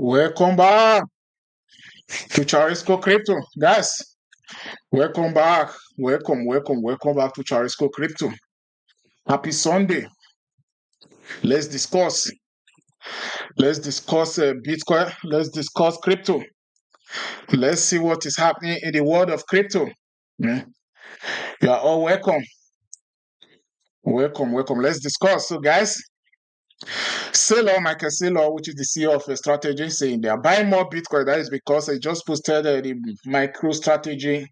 Welcome back to Chalisco Crypto. Guys, welcome back. Welcome back to Chalisco Crypto. Happy Sunday. Let's discuss. Let's discuss Bitcoin. Let's discuss crypto. Let's see what is happening in the world of crypto. Yeah. You are all welcome. Welcome. Let's discuss. So, guys, Michael Saylor, which is the CEO of Strategy, saying they are buying more Bitcoin. That is because I just posted the MicroStrategy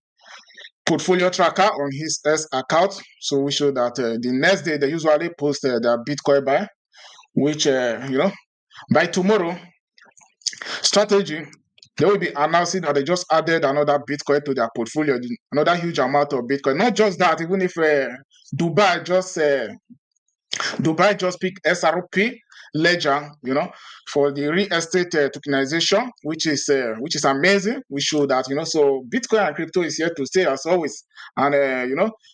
portfolio tracker on his S account. So we show that the next day they usually post their Bitcoin buy, which by tomorrow, Strategy, they will be announcing that they just added another Bitcoin to their portfolio, another huge amount of Bitcoin. Not just that, even if Dubai just picked SRP ledger, for the real estate tokenization, which is amazing. We show that, so Bitcoin and crypto is here to stay as always. And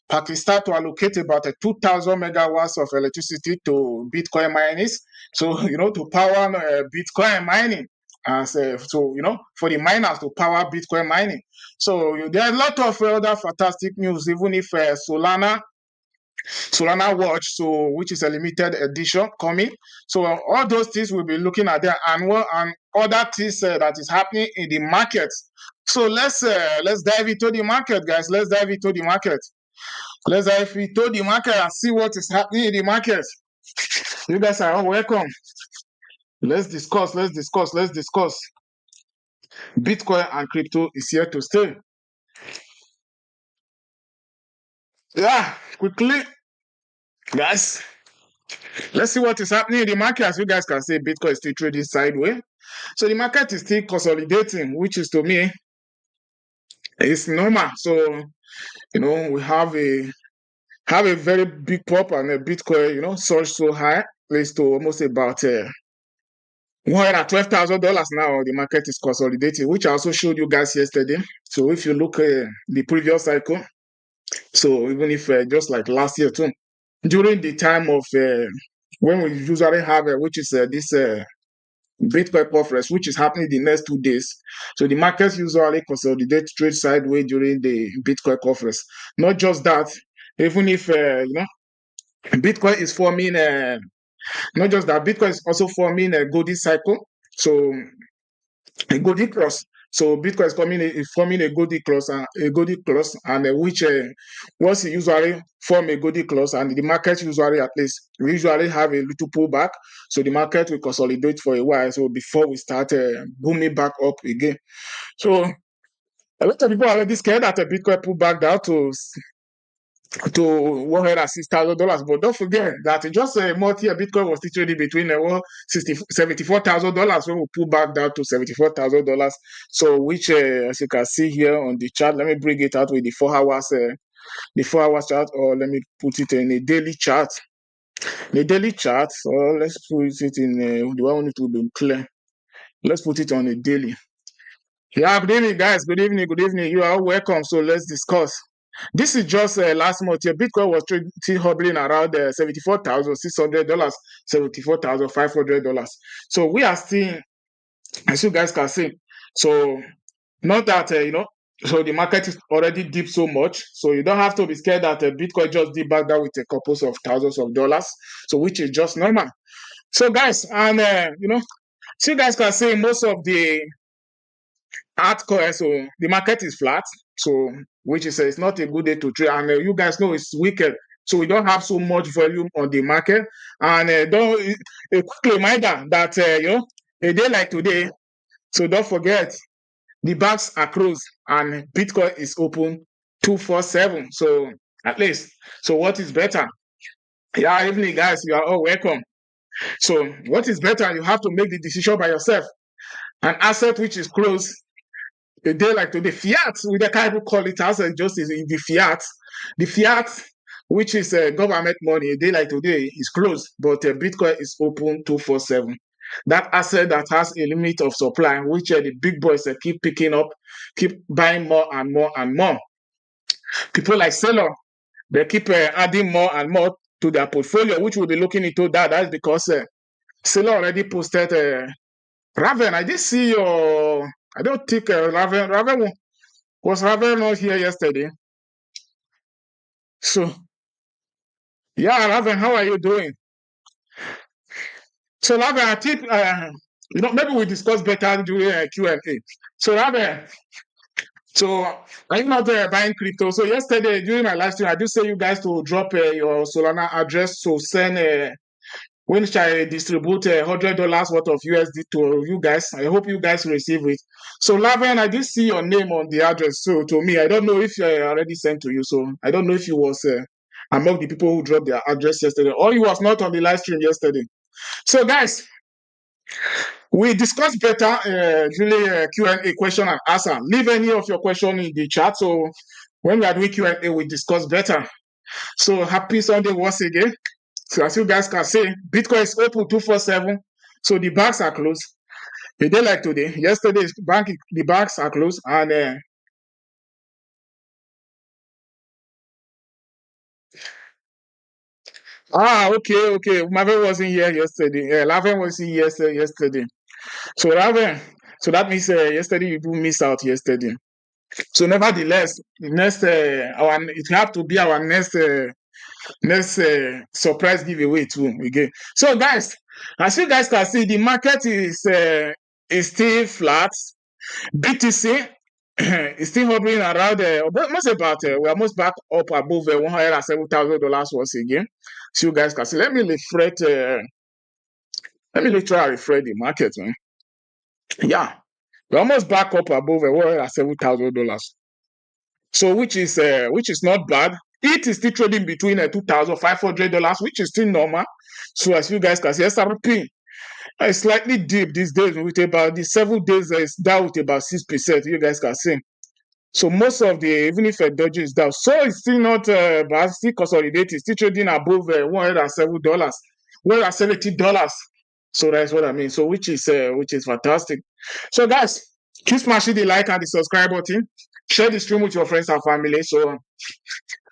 Pakistan to allocate about 2,000 megawatts of electricity to Bitcoin miners. So to power Bitcoin mining. For the miners to power Bitcoin mining. So there are a lot of other fantastic news, even if Solana Watch, so which is a limited edition coming. So all those things we'll be looking at there, and other things that is happening in the market. So let's dive into the market, guys. Let's dive into the market and see what is happening in the market. You guys are all welcome. Let's discuss. Bitcoin and crypto is here to stay. Yeah, quickly, guys. Let's see what is happening in the market. As you guys can see, Bitcoin is still trading sideways. So the market is still consolidating, which is, to me, it's normal. So, we have a very big pop, and a Bitcoin, surged so high, raised to almost about $112,000 now. The market is consolidating, which I also showed you guys yesterday. So if you look at the previous cycle, so even if just like last year too, during the time of when we usually have, which is this Bitcoin conference, which is happening the next 2 days. So the markets usually consolidate, trade sideways during the Bitcoin conference. Not just that, even if Bitcoin is forming, not just that, Bitcoin is also forming a golden cycle. So a golden cross. So Bitcoin is forming a golden cross, and which once it usually form a golden cross, and the market usually, at least we usually have a little pullback, so the market will consolidate for a while. So before we start booming back up again, so a lot of people are already scared that a Bitcoin pull back down to $106,000, but don't forget that just a multi-year Bitcoin was still trading between $74,000 when we pull back down to $74,000. So which, as you can see here on the chart, let me bring it out with the 4 hours chart, or let me put it in a daily chart. The daily chart, or let's put it in do I want it to be clear? Let's put it on a daily. Yeah, good evening, guys. Good evening. You are welcome. So let's discuss. This is just last month. Bitcoin was still hovering around $74,600, $74,500. So we are still, as you guys can see. So not that so the market is already deep so much. So you don't have to be scared that Bitcoin just dip back down with a couple of thousands of dollars. So which is just normal. So guys, and so you guys can see most of the altcoin, so the market is flat, so which is it's not a good day to trade, and you guys know it's weekend, so we don't have so much volume on the market. And a quick reminder that a day like today, so don't forget the banks are closed and Bitcoin is open 247. So at least, so what is better? Yeah, evening, guys, you are all welcome. So what is better? You have to make the decision by yourself. An asset which is closed a day like today, fiat, we can't even call it as just in the fiat, which is government money, a day like today is closed, but Bitcoin is open 247. That asset that has a limit of supply, which the big boys keep picking up, keep buying more and more and more. People like Seller, they keep adding more and more to their portfolio, which we'll be looking into that. That's because Seller already posted Raven, I did see your. I don't think Raven. Was Raven not here yesterday? So yeah, Raven, how are you doing? So Raven, I think maybe we discuss better during Q&A. So Raven, so are you not buying crypto? So yesterday during my live stream, I did say you guys to drop your Solana address to send when I distribute $100 worth of USD to you guys. I hope you guys receive it. So Laven, I did see your name on the address. So to me, I don't know if I already sent to you. So I don't know if you was among the people who dropped their address yesterday, or you was not on the live stream yesterday. So guys, we discussed better really Q&A question and answer. Leave any of your question in the chat. So when we are doing Q&A, we discuss better. So happy Sunday once again. So as you guys can see, Bitcoin is open 247. So the banks are closed. A day like today, yesterday, the banks are closed. And okay. Marvin wasn't here yesterday. Lavin wasn't here yesterday. So Lavin, so that means yesterday you do miss out yesterday. So nevertheless, next it have to be our next surprise giveaway too again. So guys, as you guys can see, the market is still flat. BTC is still hovering around almost about we're almost back up above $107,000 once again. So you guys can see. Let me try to refresh the market, man. Yeah, we're almost back up above $107,000. So which is not bad. It is still trading between $2,500, which is still normal. So as you guys can see, SRP is slightly deep these days with about the 7 days is down with about 6%. You guys can see. So most of the, even if Doge is down, so it's still not bad, still consolidated, still trading above $107, $170. So that's what I mean. So which is fantastic. So guys, keep smashing the like and the subscribe button. Share the stream with your friends and family. So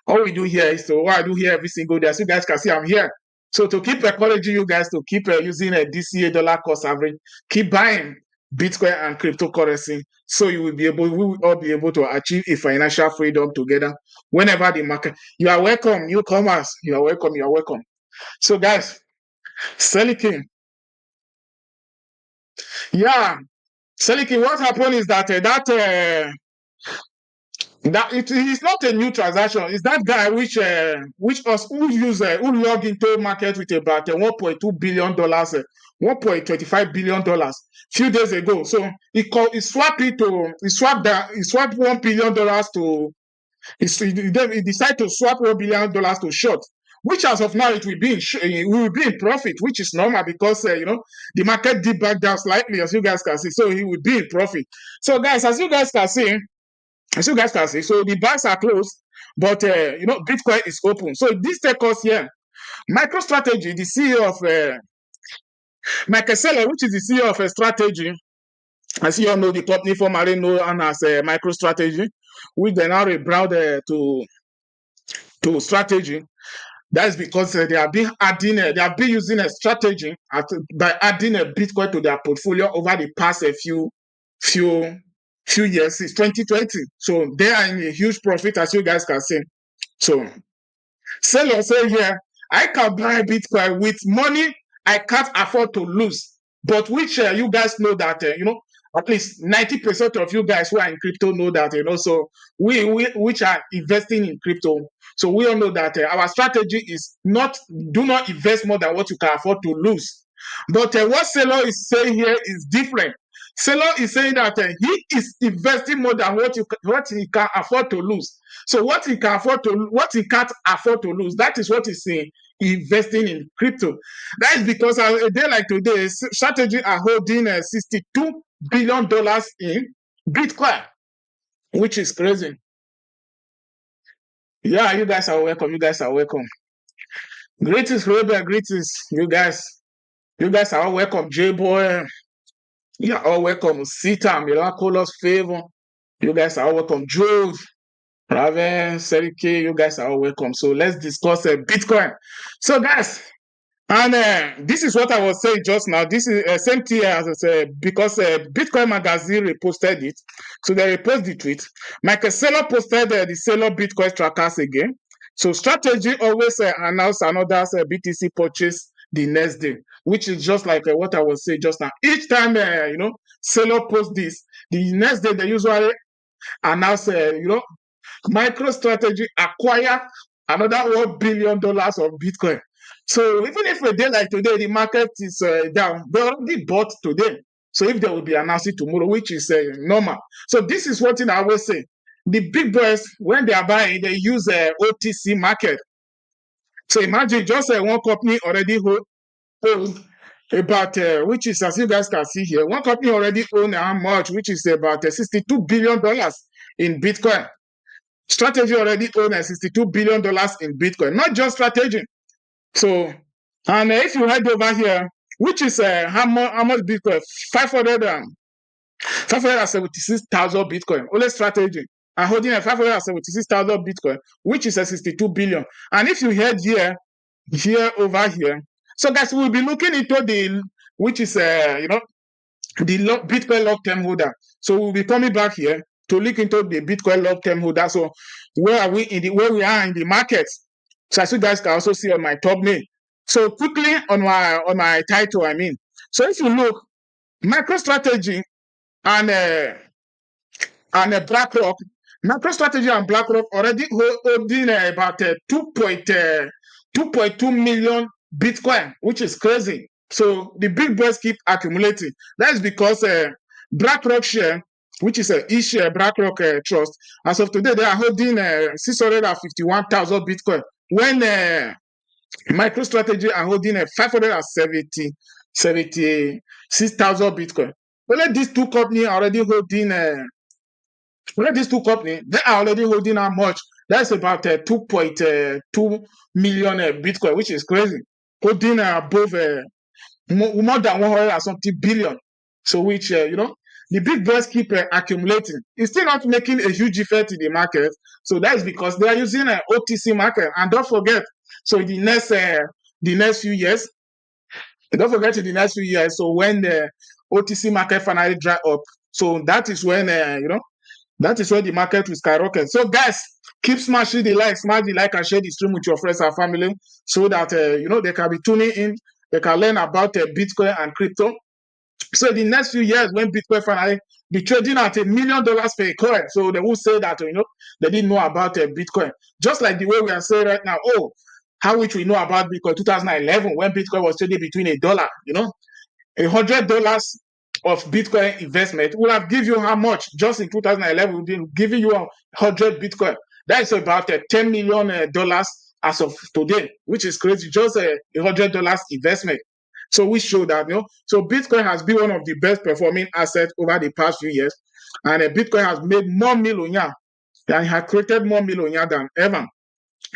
all we do here is what I do here every single day. As you guys can see, I'm here. So to keep encouraging you guys to keep using a DCA dollar cost average, keep buying Bitcoin and cryptocurrency, so we will all be able to achieve a financial freedom together whenever the market. You are welcome, newcomers. You are welcome. You are welcome. So guys, Selikin, yeah, Selikin. What happened is that that it is not a new transaction. It's that guy which us who log into market with about $1.2 billion, $1.25 billion few days ago. So he swapped $1 billion to he decided to swap $1 billion to short. Which as of now we will be in profit, which is normal because the market did back down slightly, as you guys can see. So he will be in profit. So guys, as you guys can see, so the banks are closed, but Bitcoin is open. So this takes us here. MicroStrategy, the CEO of Michael Saylor, which is the CEO of Strategy, as you all know, the company formerly known as MicroStrategy, which they now rebranded to Strategy. That is because they have been using a strategy by adding a Bitcoin to their portfolio over the past few years since 2020. So they are in a huge profit, as you guys can see. So Seller say here, I can buy Bitcoin with money I can't afford to lose. But which you guys know that at least 90% of you guys who are in crypto know that So we which are investing in crypto. So we all know that our strategy is do not invest more than what you can afford to lose. But what Seller is saying here is different. Seller is saying that he is investing more than what he can afford to lose. So what he can't afford to lose, that is what he's saying. Investing in crypto. That is because a day like today, strategy are holding $62 billion in Bitcoin, which is crazy. Yeah, you guys are welcome. You guys are welcome. Greetings, Robert. Greetings, you guys. You guys are all welcome. J-Boy. You are all welcome. Sita, Miraculous Favor. You guys are all welcome. Jude, Raven, Serike, you guys are all welcome. So let's discuss Bitcoin. So guys, And this is what I was saying just now. This is same thing as I said, because Bitcoin Magazine reposted it. So they repost the tweet. Michael Saylor posted the Saylor Bitcoin trackers again. So strategy always announce another BTC purchase the next day, which is just like what I was saying just now. Each time, Saylor post this, the next day they usually announce, MicroStrategy acquire another $1 billion of Bitcoin. So even if a day like today, the market is down, they already bought today. So if they will be announcing tomorrow, which is normal. So this is what I always say. The big boys, when they are buying, they use OTC market. So imagine just one company already hold about, which is, as you guys can see here, one company already own how much, which is about $62 billion in Bitcoin. Strategy already own $62 billion in Bitcoin, not just strategy. So, and if you head over here, which is how much Bitcoin? 500, 576,000 Bitcoin, only strategy. And holding a 576,000 Bitcoin, which is a 62 billion. And if you head here over here, so guys, we'll be looking into the, which is, the Bitcoin long-term holder. So we'll be coming back here to look into the Bitcoin long-term holder. So where we are in the market? So as you guys can also see on my thumbnail. So quickly on my title, I mean. So if you look, MicroStrategy and BlackRock, MicroStrategy and BlackRock already holding about 2.2 million Bitcoin, which is crazy. So the big boys keep accumulating. That's because BlackRock share, which is a share BlackRock trust, as of today they are holding 651,000 Bitcoin. When MicroStrategy are holding 576,000 Bitcoin. Well, these two companies are already holding. These two companies, they are already holding how much? That's about 2.2 million Bitcoin, which is crazy. Holding above more than 100 and something billion. So which, the big boys keep accumulating. It's still not making a huge effect in the market. So that is because they are using an OTC market. And don't forget, so the next few years, don't forget in the next few years, so when the OTC market finally dry up, so that is when, that is when the market will skyrocket. So guys, keep smashing the like, smash the like and share the stream with your friends and family so that, they can be tuning in, they can learn about Bitcoin and crypto. So the next few years, when Bitcoin finally be trading at $1 million per coin, so they will say that they didn't know about Bitcoin. Just like the way we are saying right now, oh, how which we know about Bitcoin 2011 when Bitcoin was trading between $1, $100 of Bitcoin investment will have given you how much just in 2011? We've been giving you 100 Bitcoin. That is about $10 million as of today, which is crazy. Just $100 investment. So we show that, so Bitcoin has been one of the best performing assets over the past few years, and Bitcoin has made more millionaire than it has created more millionaire than ever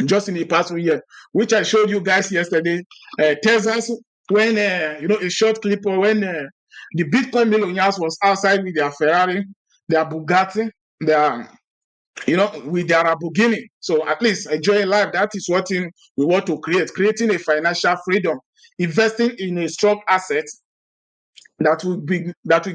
just in the past few years, which I showed you guys yesterday. Texas, when a short clip when the Bitcoin millionaires was outside with their Ferrari, their Bugatti, their with their Lamborghini. So at least enjoying life. That is what we want to create, creating a financial freedom, investing in a strong asset that will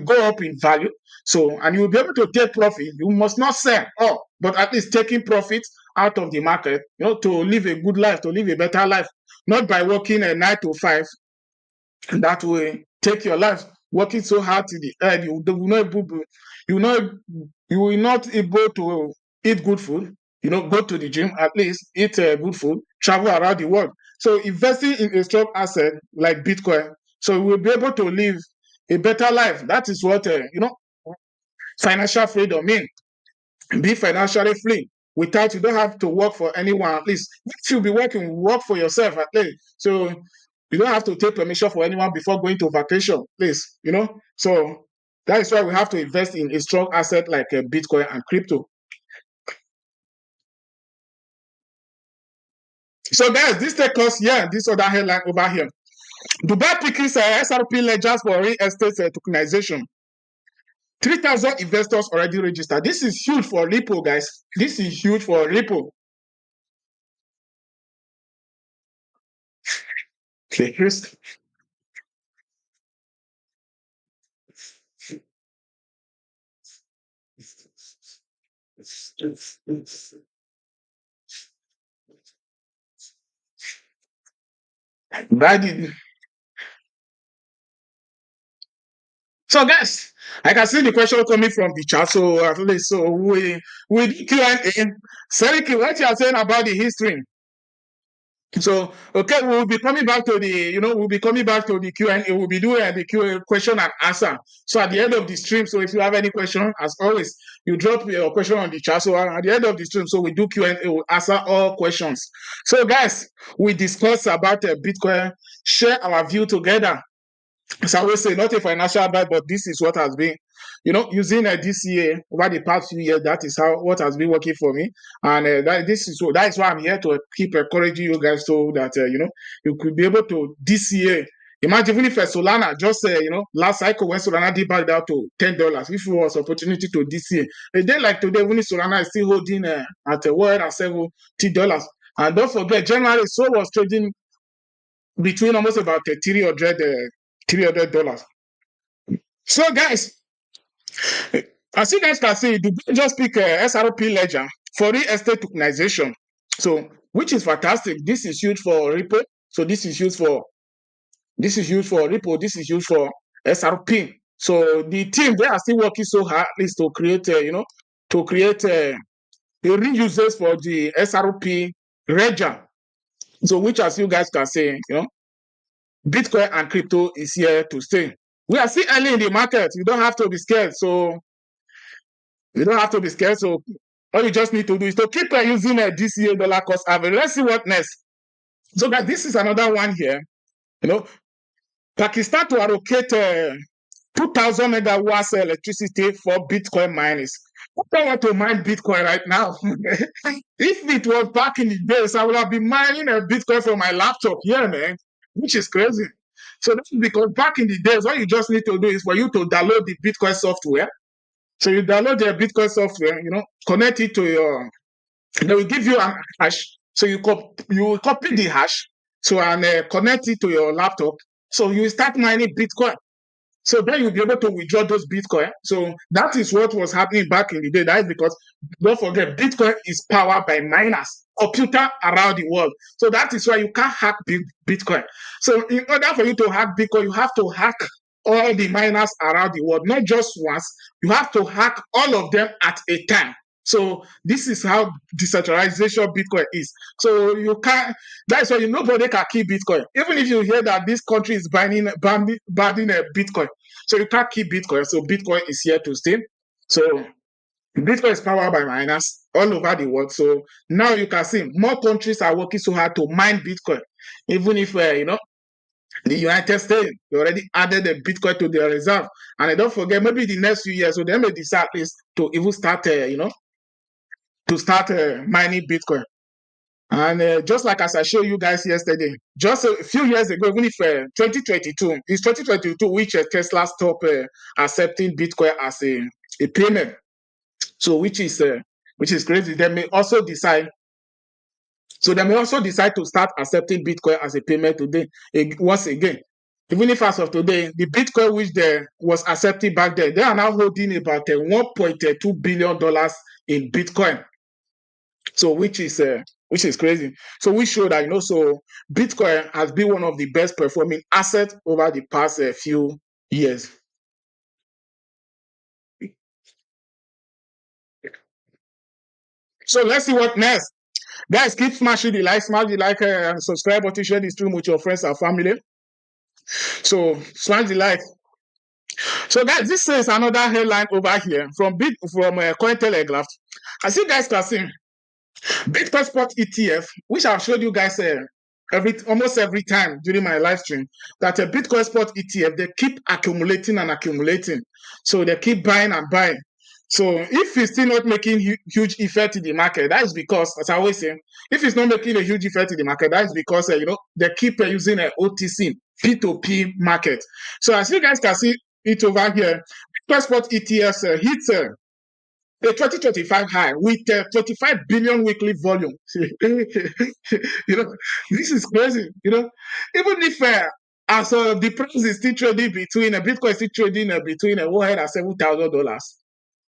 go up in value. So, and you will be able to take profit. You must not sell all, but at least taking profit out of the market, to live a good life, to live a better life, not by working a 9 to 5. That will take your life. Working so hard to the end, you will not able to eat good food. Go to the gym at least, eat good food, travel around the world. So investing in a strong asset like Bitcoin, so you will be able to live a better life. That is what financial freedom means. Be financially free without you don't have to work for anyone. At least if you be working, work for yourself at least. So you don't have to take permission for anyone before going to vacation, please. So that is why we have to invest in a strong asset like Bitcoin and crypto. So guys, this take us here, this other headline over here. Dubai pickings SRP ledgers for real estate tokenization. 3,000 investors already registered. This is huge for Ripple, guys. This is huge for Ripple. Here's that did. So guys, I can see the question coming from the chat. So at least so we do Q&A. Seriki, what you are saying about the history? So okay, we'll be coming back to the we'll be coming back to the Q&A. We'll be doing the Q&A question and answer. So at the end of the stream, so if you have any question, as always, you drop your question on the chat. So at the end of the stream, so we do Q&A. We'll answer all questions. So guys, we discuss about Bitcoin, share our view together. So I always say, not a financial advice, but this is what has been, using a DCA over the past few years. That is how what has been working for me, and that is why I'm here to keep encouraging you guys so that you could be able to DCA. Imagine even if a Solana just last cycle when Solana did back down to $10, if it was opportunity to DCA, a day like today, when Solana is still holding at a word at $70, and don't forget, January so was trading between almost about $300. So, guys, as you guys can see, the just pick SRP ledger for real estate tokenization. So, which is fantastic. This is used for repo. So, this is used for repo. This is used for SRP. So, the team they are still working so hard at least to create, to create the reusers for the SRP ledger. So, which as you guys can see, Bitcoin and crypto is here to stay. We are still early in the market. You don't have to be scared. So you don't have to be scared. So all you just need to do is to keep using a DCA dollar cost average. Let's see what next. So guys, this is another one here. Pakistan to allocate 2,000 megawatts electricity for Bitcoin miners. I want to mine Bitcoin right now. If it was back in the days, I would have been mining a Bitcoin from my laptop here, man, which is crazy. So that's because back in the days, what you just need to do is for you to download the Bitcoin software. So you download the Bitcoin software, connect it to your, they will give you a hash. So you copy the hash, so and connect it to your laptop. So you start mining Bitcoin. So then you'll be able to withdraw those Bitcoin. So that is what was happening back in the day. That is because, don't forget, Bitcoin is powered by miners, computer around the world. So that is why you can't hack Bitcoin. So in order for you to hack Bitcoin, you have to hack all the miners around the world, not just once. You have to hack all of them at a time. So this is how decentralization Bitcoin is. So you can't. That's why nobody can keep Bitcoin. Even if you hear that this country is banning Bitcoin, so you can't keep Bitcoin. So Bitcoin is here to stay. So Bitcoin is powered by miners all over the world. So now you can see more countries are working so hard to mine Bitcoin. Even if the United States they already added the Bitcoin to their reserve, and don't forget maybe the next few years, so they may decide is to even start, to start mining Bitcoin. And just like as I showed you guys yesterday, just a few years ago, even if 2022, it's 2022, which Tesla stopped accepting Bitcoin as a payment. So which is crazy. They may also decide. So they may also decide to start accepting Bitcoin as a payment today once again. Even if as of today, the Bitcoin which they was accepted back then, they are now holding about $1.2 billion in Bitcoin. So which is crazy. So we show that so Bitcoin has been one of the best performing assets over the past few years. So let's see what next. Guys, keep smashing the like, smash the like, and subscribe button, share the stream with your friends and family. So smash the like. So guys, this is another headline over here from Cointelegraph. As you guys can see, Bitcoin Spot ETF, which I've showed you guys almost every time during my live stream, that a Bitcoin Spot ETF, they keep accumulating and accumulating. So they keep buying and buying. So if it's still not making huge effect in the market, that is because, as I always say, if it's not making a huge effect in the market, that is because they keep using an OTC P2P market. So as you guys can see it over here, Bitcoin Spot ETFs hits a 2025 high with 25 billion weekly volume. This is crazy. Even if as the price is still trading between Bitcoin is still trading between $107,000.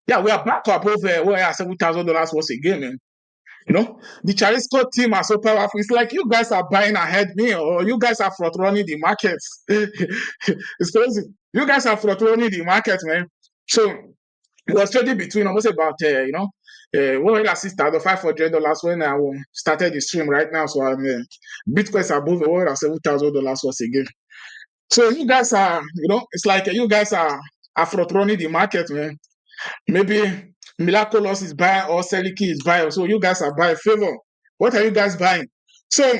Yeah, we are back above $107,000 once again, man. The Chalisco team are so powerful. It's like you guys are buying ahead me, or you guys are front running the markets. It's crazy. You guys are front running the market, man. So it was trading between almost about $106,500 when I started the stream right now. So I'm Bitcoin is above $107,000 once again. So you guys are, it's like you guys are front running the market, man. Maybe Miraculous is buying or Seliki is buying. So you guys are buying favor. What are you guys buying? So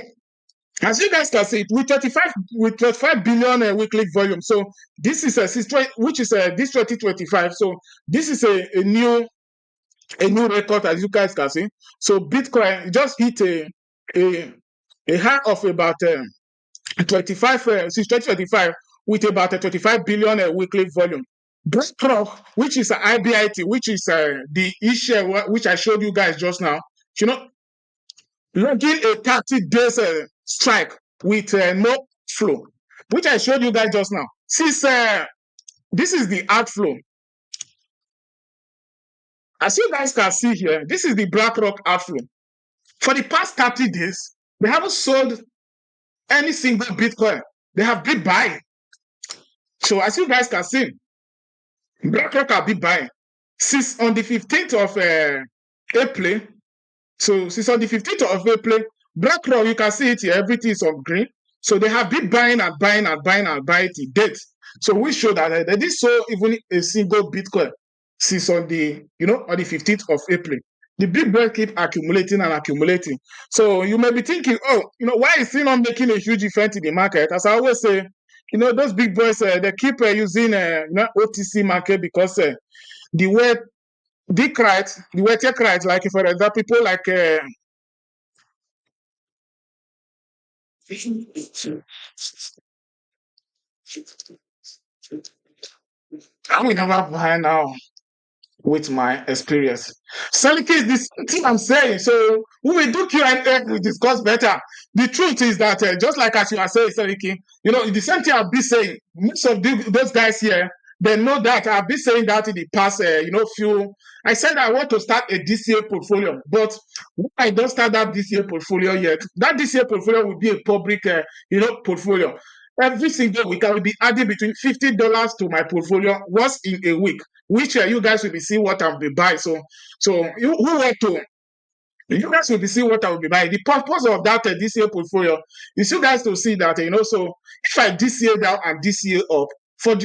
as you guys can see, with 35 billion weekly volume. So this is which is this 2025. So this is a new record, as you guys can see. So Bitcoin just hit a high of about 25 since 2025 with about 25 billion weekly volume. BlackRock, which is IBIT, which is the issue which I showed you guys just now, logging a 30 days strike with no flow, which I showed you guys just now. Since this is the outflow, as you guys can see here, this is the BlackRock outflow. For the past 30 days, they haven't sold any single Bitcoin. They have been buying. So as you guys can see, BlackRock have been buying. Since on the 15th of April, so since on the 15th of April, BlackRock, you can see it here, everything is on green. So they have been buying and buying and buying and buying to date. So we show that they didn't sell even a single Bitcoin since on the 15th of April. The big boys keep accumulating and accumulating. So you may be thinking, why is he not making a huge effect in the market? As I always say, those big boys, they keep using OTC market because the way take right, like for example, people like I will never buy now with my experience. Selling is this thing I'm saying. So we will do Q&A, we discuss better. The truth is that just like as you are saying, Seliki, the same thing I've been saying. Most of those guys here, they know that I've been saying that in the past, few. I said I want to start a DCA portfolio, but I don't start that DCA portfolio yet. That DCA portfolio will be a public, portfolio. Every single week, I will be adding between $50 to my portfolio once in a week, which you guys will be seeing what I'll be buying. So you guys will be seeing what I will be buying. The purpose of that DCA portfolio is you guys to see that, so if I DCA down and DCA up for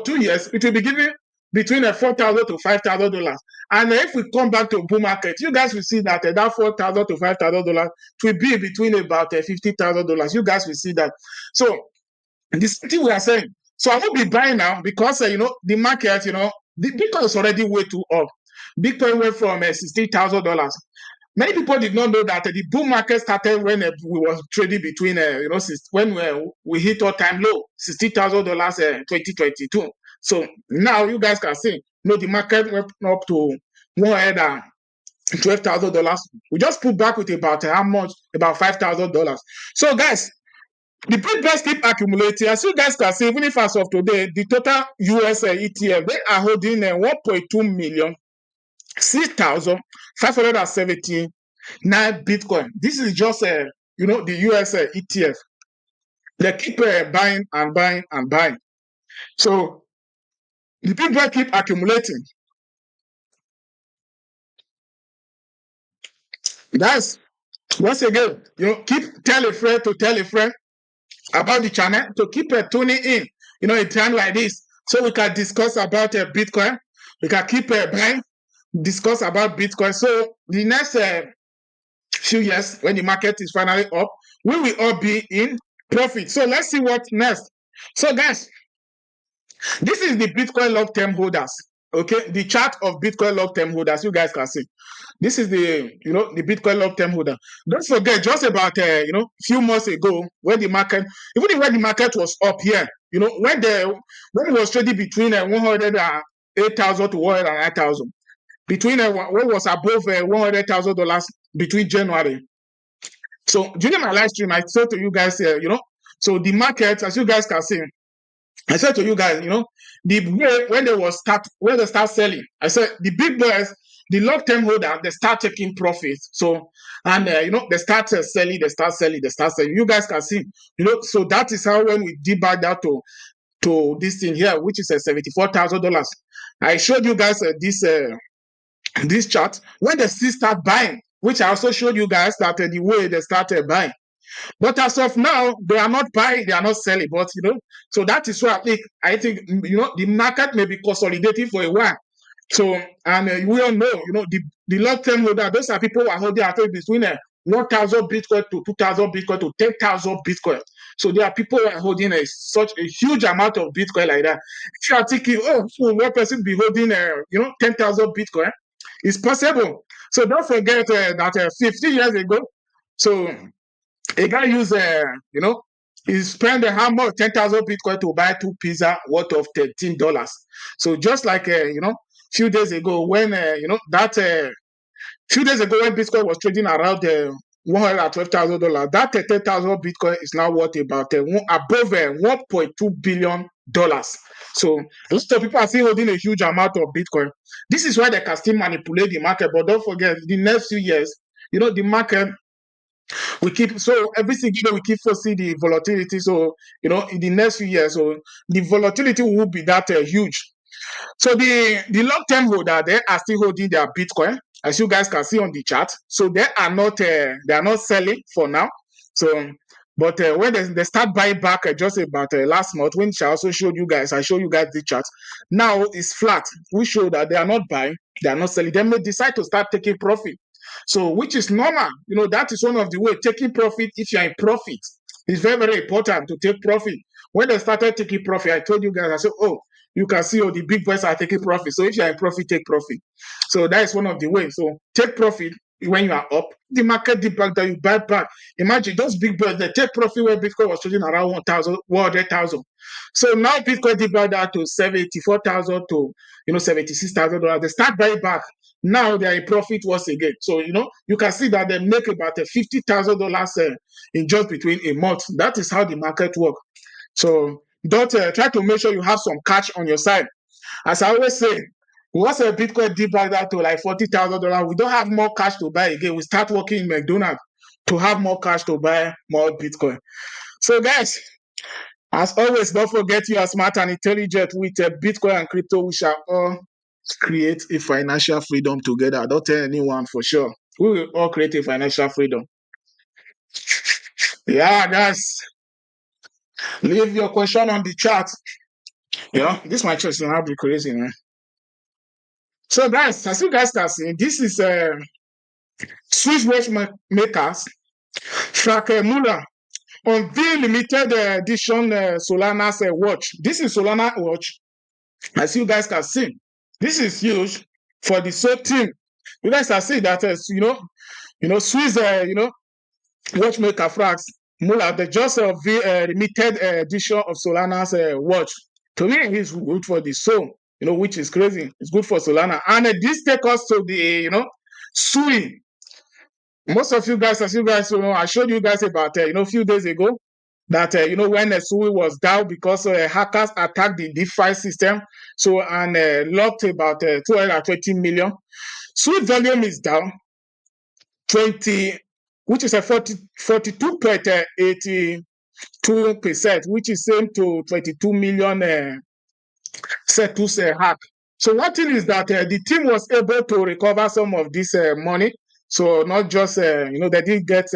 2 years, it will be giving between $4,000 to $5,000. And if we come back to bull market, you guys will see that that $4,000 to $5,000 will be between about $50,000. You guys will see that. So this thing we are saying. So I won't be buying now because the market, the Bitcoin is already way too up. Bitcoin went from $16,000. Many people did not know that the bull market started when we was trading between when we hit all-time low, $60,000 2022. So now you guys can see, the market went up to $112,000. We just put back with about how much? About $5,000. So guys, the big guys keep accumulating. As you guys can see, even if as of today, the total US ETF, they are holding 1.2 million, 6,579 Bitcoin. This is just, the US ETF. They keep buying and buying and buying. So the big guys keep accumulating. Guys, once again, keep tell a friend to tell a friend about the channel, to keep tuning in, a time like this, so we can discuss about Bitcoin. We can keep buying, discuss about Bitcoin. So the next few years, when the market is finally up, we will all be in profit. So let's see what next. So guys, this is the Bitcoin long-term holders. Okay, the chart of Bitcoin long-term holders. You guys can see. This is the the Bitcoin long-term holder. Don't forget, just about few months ago, when the market, even when the market was up here, when it was trading between 108,000 to 109,000, between what was above $100,000 between January. So during my live stream, I said to you guys, so the market, as you guys can see, I said to you guys, the way when they start selling, I said the big boys, the long-term holder, they start taking profits. So and they start selling, they start selling, they start selling. You guys can see, so that is how when we did back that to this thing here, which is $74,000. I showed you guys this chart when they still start buying, which I also showed you guys that the way they started buying. But as of now, they are not buying, they are not selling. But so that is why I think the market may be consolidating for a while. So and we all know, the long-term holder, those are people who are holding at between 1,000 Bitcoin to 2,000 Bitcoin to 10,000 Bitcoin. So there are people who are holding such a huge amount of Bitcoin like that. If you are thinking, so one person be holding 10,000 Bitcoin, it's possible. So don't forget that 50 years ago, so a guy used, he spent how much? 10,000 Bitcoin to buy 2 pizza worth of $13. So just like, few days ago when, few days ago when Bitcoin was trading around $112,000, that 10,000 Bitcoin is now worth about above $1.2 billion. So a lot of people are still holding a huge amount of Bitcoin. This is why they can still manipulate the market. But don't forget, the next few years, the market we keep so every single day we keep foresee the volatility. So in the next few years, so the volatility will be that huge. So the long-term holder, they are still holding their Bitcoin, as you guys can see on the chart. So they are not selling for now. So but when they start buying back just about last month, when I also showed you guys, I showed you guys the chart. Now it's flat. We show that they are not buying, they are not selling. They may decide to start taking profit. So which is normal. That is one of the way taking profit. If you are in profit, it's very, very important to take profit. When they started taking profit, I told you guys, I said, you can see the big boys are taking profit. So if you are in profit, take profit. So that is one of the ways. So take profit when you are up. The market dip back that you buy back. Imagine those big boys, they take profit where Bitcoin was trading around 100,000. So now Bitcoin dip back down to 74,000 to $76,000. They start buying back. Now they are in profit once again. So you can see that they make about $50,000 in just between a month. That is how the market works. So don't try to make sure you have some cash on your side. As I always say, once a Bitcoin dip back down to like $40,000, we don't have more cash to buy again. We start working in McDonald's to have more cash to buy more Bitcoin. So guys, as always, don't forget you are smart and intelligent. With Bitcoin and crypto, we shall all create a financial freedom together. Don't tell anyone for sure. We will all create a financial freedom. Yeah, guys, leave your question on the chat. This my church will not be crazy, man. So, guys, as you guys can see, this is Swiss watchmakers Frank Muller unveil limited edition Solana's watch. This is Solana watch. As you guys can see, this is huge for the sole team. You guys can see that Swiss watchmaker Frank Muller, they just limited edition of Solana's watch. To me, it's good for the soul, which is crazy. It's good for Solana. And this takes us to the, SUI. Most of you guys, as you guys know, I showed you guys about, a few days ago that, when SUI was down because hackers attacked the DeFi system. So, and locked about 220 million. SUI volume is down 20, which is a 42.82%, which is same to 22 million Cetus hack. So one thing is that the team was able to recover some of this money. So not just, they didn't get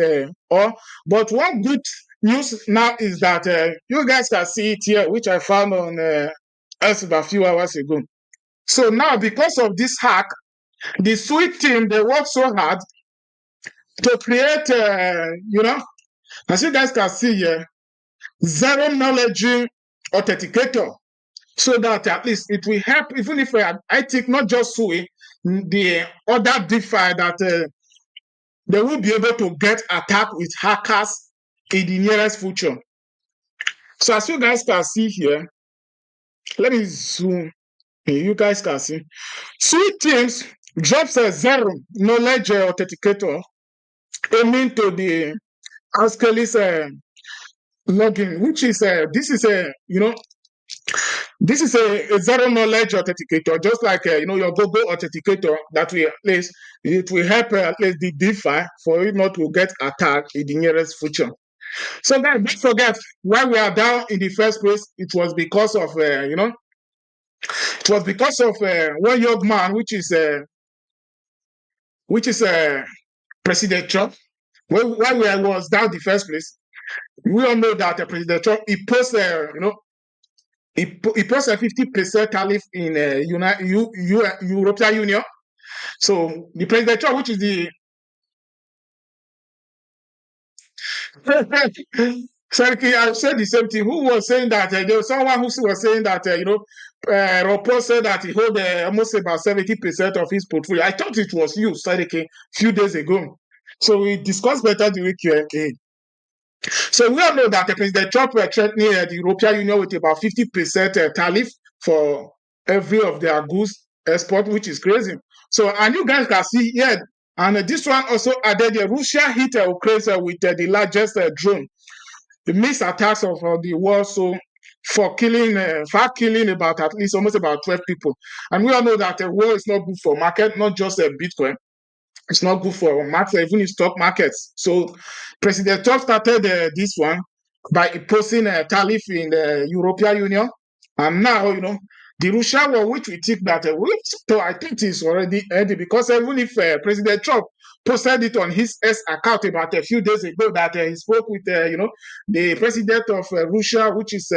all. But one good news now is that you guys can see it here, which I found on us a few hours ago. So now because of this hack, the SUI team, they worked so hard to create, as you guys can see here, zero knowledge authenticator. So that at least it will help, even if I think not just SUI, the other DeFi that they will be able to get attacked with hackers in the nearest future. So as you guys can see here, let me zoom. You guys can see. SUI teams drops a zero knowledge authenticator aiming to the Ascalis login, which is this is a a zero knowledge authenticator, just like your Google authenticator that will at least it will help at least the DeFi for it not to get attacked in the nearest future. So guys, don't forget why we are down in the first place. It was because of it was because of one young man, which is President Trump. Why we was down in the first place. We all know that President Trump he posted he posted 50% tariff in European Union. So the President Trump, which is the Sorry, I said the same thing. Who was saying that there was someone who was saying that Ropo said that he hold almost about 70% of his portfolio. I thought it was you, Sadiki, a few days ago. So we discussed better during Q&A. So we all know that President Trump were threatening the European Union with about 50% tariff for every of their goods export, which is crazy. So, and you guys can see here, and this one also added Russia hit Ukraine with the largest drone. The missed attacks of the war, so for killing about at least almost about 12 people. And we all know that war is not good for market, not just Bitcoin. It's not good for market, even in stock markets. So President Trump started this one by imposing a tariff in the European Union. And now, the Russian war, which we think that, so I think it's already ended because even if President Trump posted it on his S account about a few days ago that he spoke with, the president of Russia, which is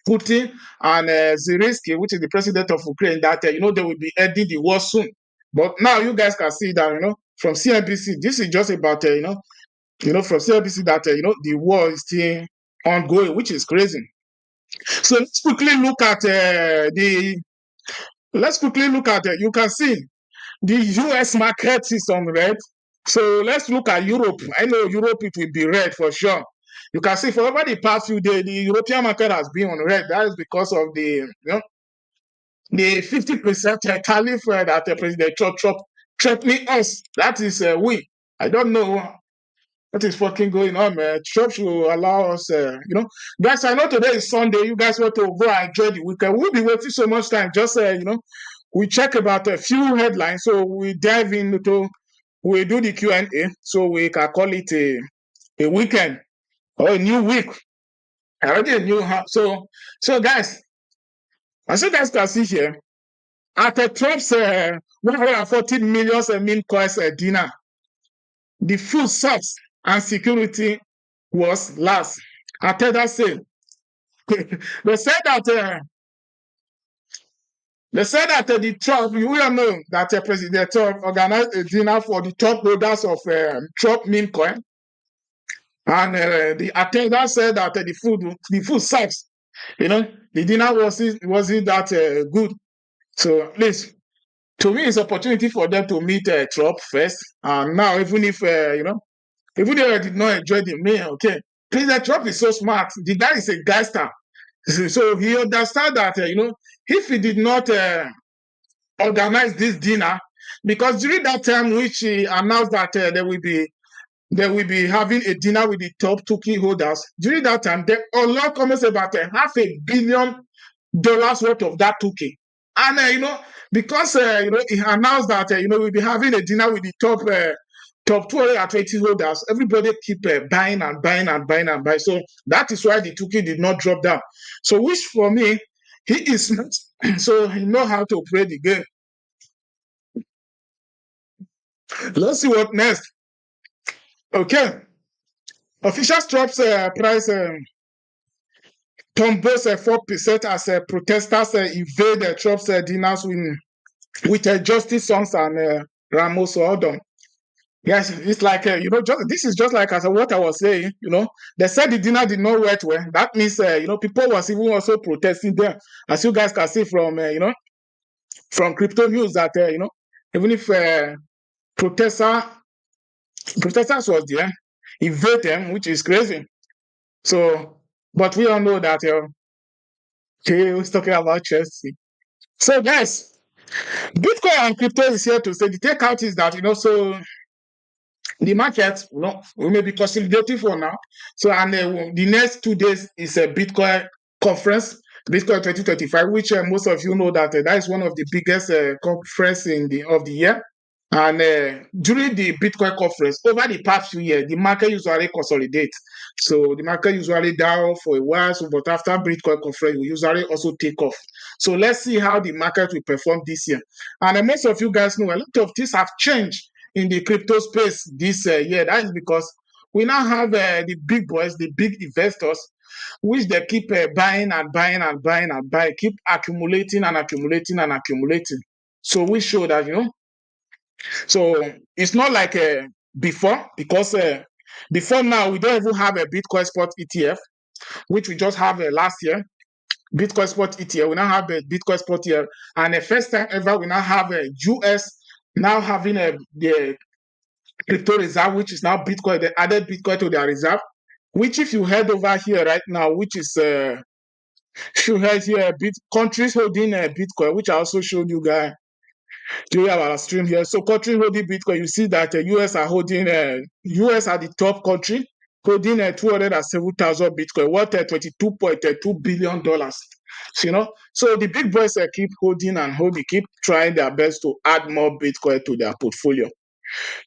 Putin, and Zelensky, which is the president of Ukraine, that they will be ending the war soon. But now you guys can see that from CNBC, this is just about from CNBC that the war is still ongoing, which is crazy. So let's quickly look at the. Let's quickly look at. You can see the U.S. market is on red. So let's look at Europe. I know Europe it will be red for sure. You can see for over the past few days, the European market has been on red. That is because of the 50% tariff that President Trump threatening us. That is we. I don't know what is fucking going on, man. Trump should allow us, Guys, I know today is Sunday. You guys want to go and enjoy the weekend. We'll be waiting so much time. Just, we check about a few headlines. So we dive into, we do the Q&A. So we can call it a weekend or a new week. Already a new, so guys, as you guys can see here, after Trump's 140 million meme coins dinner, the food source and security was last. After that sale, they said that the Trump, you will know that President Trump organized a dinner for the top holders of Trump meme coin, and the attendant said that the food sucks. The dinner wasn't that good. So at least to me, it's opportunity for them to meet Trump first. And now, even if even if I did not enjoy the meal, okay, President Trump is so smart. The guy is a gangster, so he understands that if he did not organize this dinner, because during that time which he announced that they will be having a dinner with the top two key holders. During that time, they unlocked almost about $500 million worth of that 2K. And because he announced that we'll be having a dinner with the top 220 holders, everybody keep buying and buying and buying and buying. So that is why the 2K did not drop down. So which for me, he is smart, so he know how to play the game. Let's see what next. Okay, officials drops price tumbles 4% as protesters invade Trump's dinners with Justice Sons and Ramos Odom. Yes, it's like this is just like as what I was saying. They said the dinner did not work well. That means people was even also protesting there, as you guys can see from from crypto news that even if protesters was there, invade them, which is crazy. So, but we all know that he was talking about Chelsea. So, guys, Bitcoin and crypto is here to stay. The takeout is that, so the market, we may be consolidating for now. So, and the next 2 days is a Bitcoin conference, Bitcoin 2025, which most of you know that that is one of the biggest conference of the year. And during the Bitcoin conference, over the past few years, the market usually consolidates. So the market usually down for a while, but after Bitcoin conference, we usually also take off. So let's see how the market will perform this year. And most of you guys know a lot of things have changed in the crypto space this year. That is because we now have the big boys, the big investors, which they keep buying and buying and buying and buying, keep accumulating and accumulating and accumulating. So we show that, so it's not like before, because before now we don't even have a Bitcoin spot ETF, which we just have last year. Bitcoin spot ETF. We now have a Bitcoin spot ETF, and the first time ever we now have a US now having the crypto reserve, which is now Bitcoin. They added Bitcoin to their reserve. Which, if you head over here right now, which is if you head here, countries holding Bitcoin, which I also showed you guys during our stream here. So country holding Bitcoin, you see that US are holding, US are the top country, holding 207,000 Bitcoin, worth $22.2 billion. So the big boys keep holding and holding, keep trying their best to add more Bitcoin to their portfolio.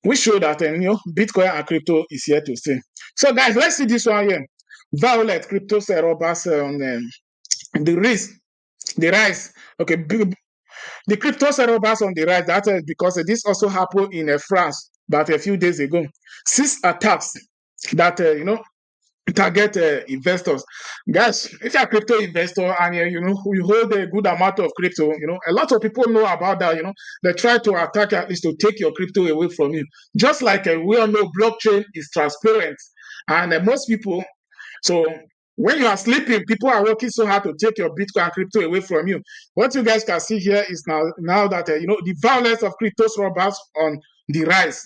We show that Bitcoin and crypto is here to stay. So guys, let's see this one here. Violet crypto robbers on the risk, the rise. Okay, the crypto robbers on the rise. That is because this also happened in France about a few days ago. 6 attacks that target investors. Guys, if you're a crypto investor and you hold a good amount of crypto, a lot of people know about that. They try to attack, at least to take your crypto away from you. Just like we all know, blockchain is transparent, and most people. So when you are sleeping, people are working so hard to take your Bitcoin and crypto away from you. What you guys can see here is now that the violence of crypto robbers on the rise.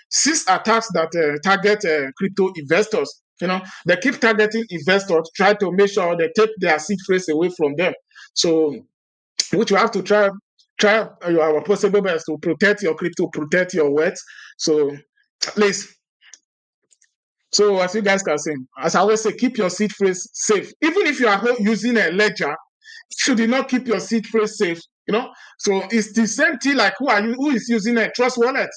6 attacks that target crypto investors. They keep targeting investors, try to make sure they take their seed phrase away from them. So, which you have to try our possible best to protect your crypto, protect your wealth. So, please. So, as you guys can see, as I always say, keep your seed phrase safe. Even if you are using a ledger, should you not keep your seed phrase safe? So it's the same thing like who is using a trust wallet.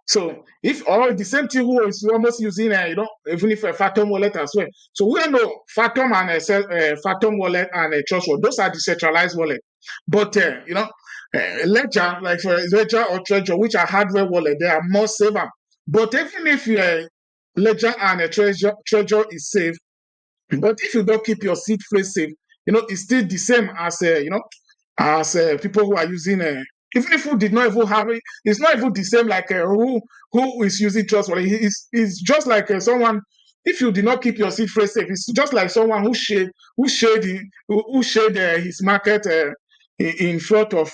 So if or the same thing who is almost using even if a Phantom wallet as well. So we all know Phantom and Phantom wallet and a trust wallet, those are decentralized wallet. But Ledger, like for Ledger or Treasure, which are hardware wallet, they are more safer. But even if Ledger and a Treasure is safe, but if you don't keep your seed phrase safe, it's still the same as as people who are using even if who did not even have it, it's not even the same like who is using trust wallet. It's just like someone. If you did not keep your seed phrase safe, it's just like someone who shared his market in front of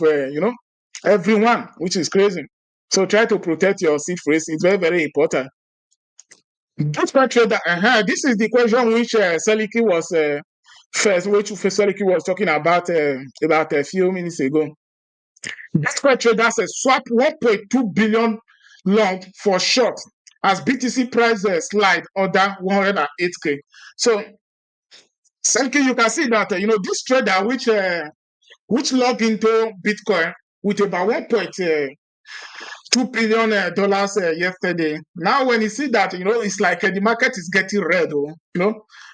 everyone, which is crazy. So try to protect your seed phrase. It's very, very important. Bitcoin trader, this is the question which Seliki was first, which Seliki was talking about a few minutes ago. Bitcoin traders swap 1.2 billion long for short as BTC price slide under 108K. So, Seliki, you can see that this trader which logged into Bitcoin with about 1.2 billion dollars yesterday. Now, when you see that, it's like the market is getting red,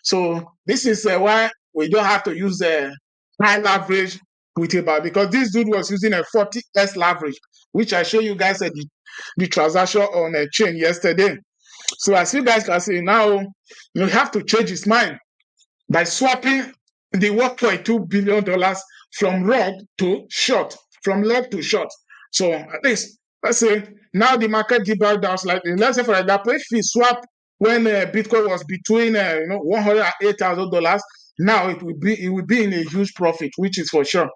So this is why we don't have to use high leverage with about, because this dude was using a 40x leverage, which I show you guys the transaction on a chain yesterday. So as you guys can see now, you have to change his mind by swapping the $1.2 billion from long to short, from long to short. So at least, let's say, now the market give back down slightly. Let's say, for example, if we swap when Bitcoin was between $108,000, now it will be in a huge profit, which is for sure.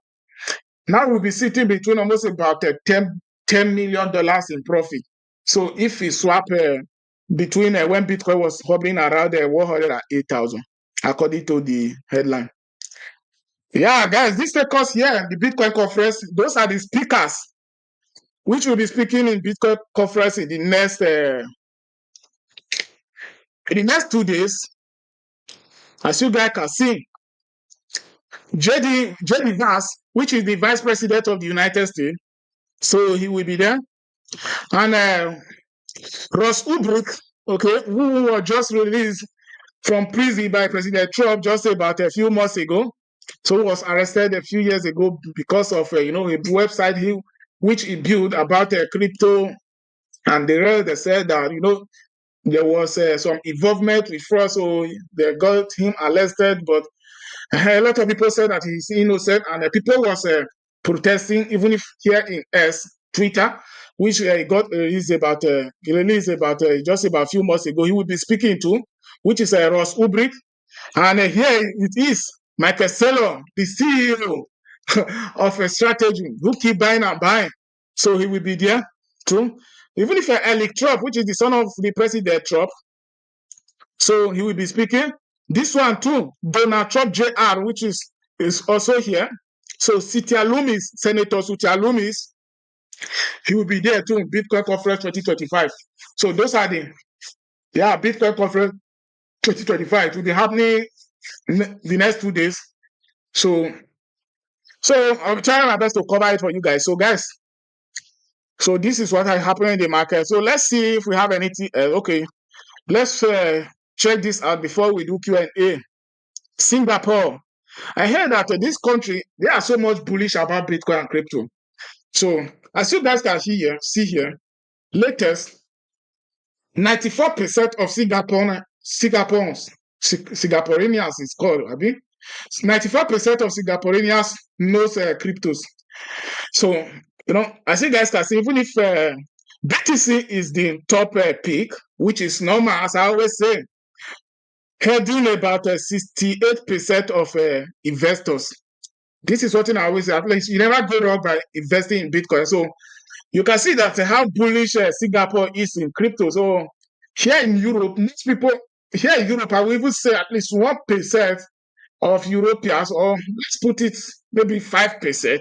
Now we'll be sitting between almost about $10 million in profit. So if we swap between when Bitcoin was hovering around 108,000, according to the headline. Yeah, guys, this take us here, the Bitcoin conference. Those are the speakers which will be speaking in Bitcoin conference in the next 2 days. As you guys can see, JD Vance, which is the Vice President of the United States, so he will be there, and Ross Ulbricht, okay, who was just released from prison by President Trump just about a few months ago. So he was arrested a few years ago because of a website which he built about crypto, and they said that there was some involvement with fraud, so they got him arrested. But a lot of people said that he's innocent, and people was protesting, even if here in Twitter, which got released about just about a few months ago. He will be speaking to, which is Ross Ulbricht, and here it is, Michael Saylor, the CEO of a strategy, who keep buying and buying. So he will be there too. Even if Alec Trump, which is the son of the president Trump, so he will be speaking. This one too, Donald Trump Jr., which is also here. So Senator Sitia Loomis, he will be there too, Bitcoin Conference 2025. So those are Bitcoin Conference 2025. It will be happening the next 2 days. So I'm trying my best to cover it for you guys. So guys, so this is what has happened in the market. So let's see if we have anything. Okay, let's check this out before we do Q&A. Singapore. I heard that this country, they are so much bullish about Bitcoin and crypto. So as you guys can see here, latest 94% of Singaporeans is called, I mean, 94% of Singaporeans knows cryptos. So, as you guys can see, even if BTC is the top pick, which is normal, as I always say, heading about 68% of investors. This is what I always say. At least you never go wrong by investing in Bitcoin. So you can see that how bullish Singapore is in crypto. So here in Europe, most people here in Europe, I will even say at least 1% of Europeans, or let's put it maybe 5%.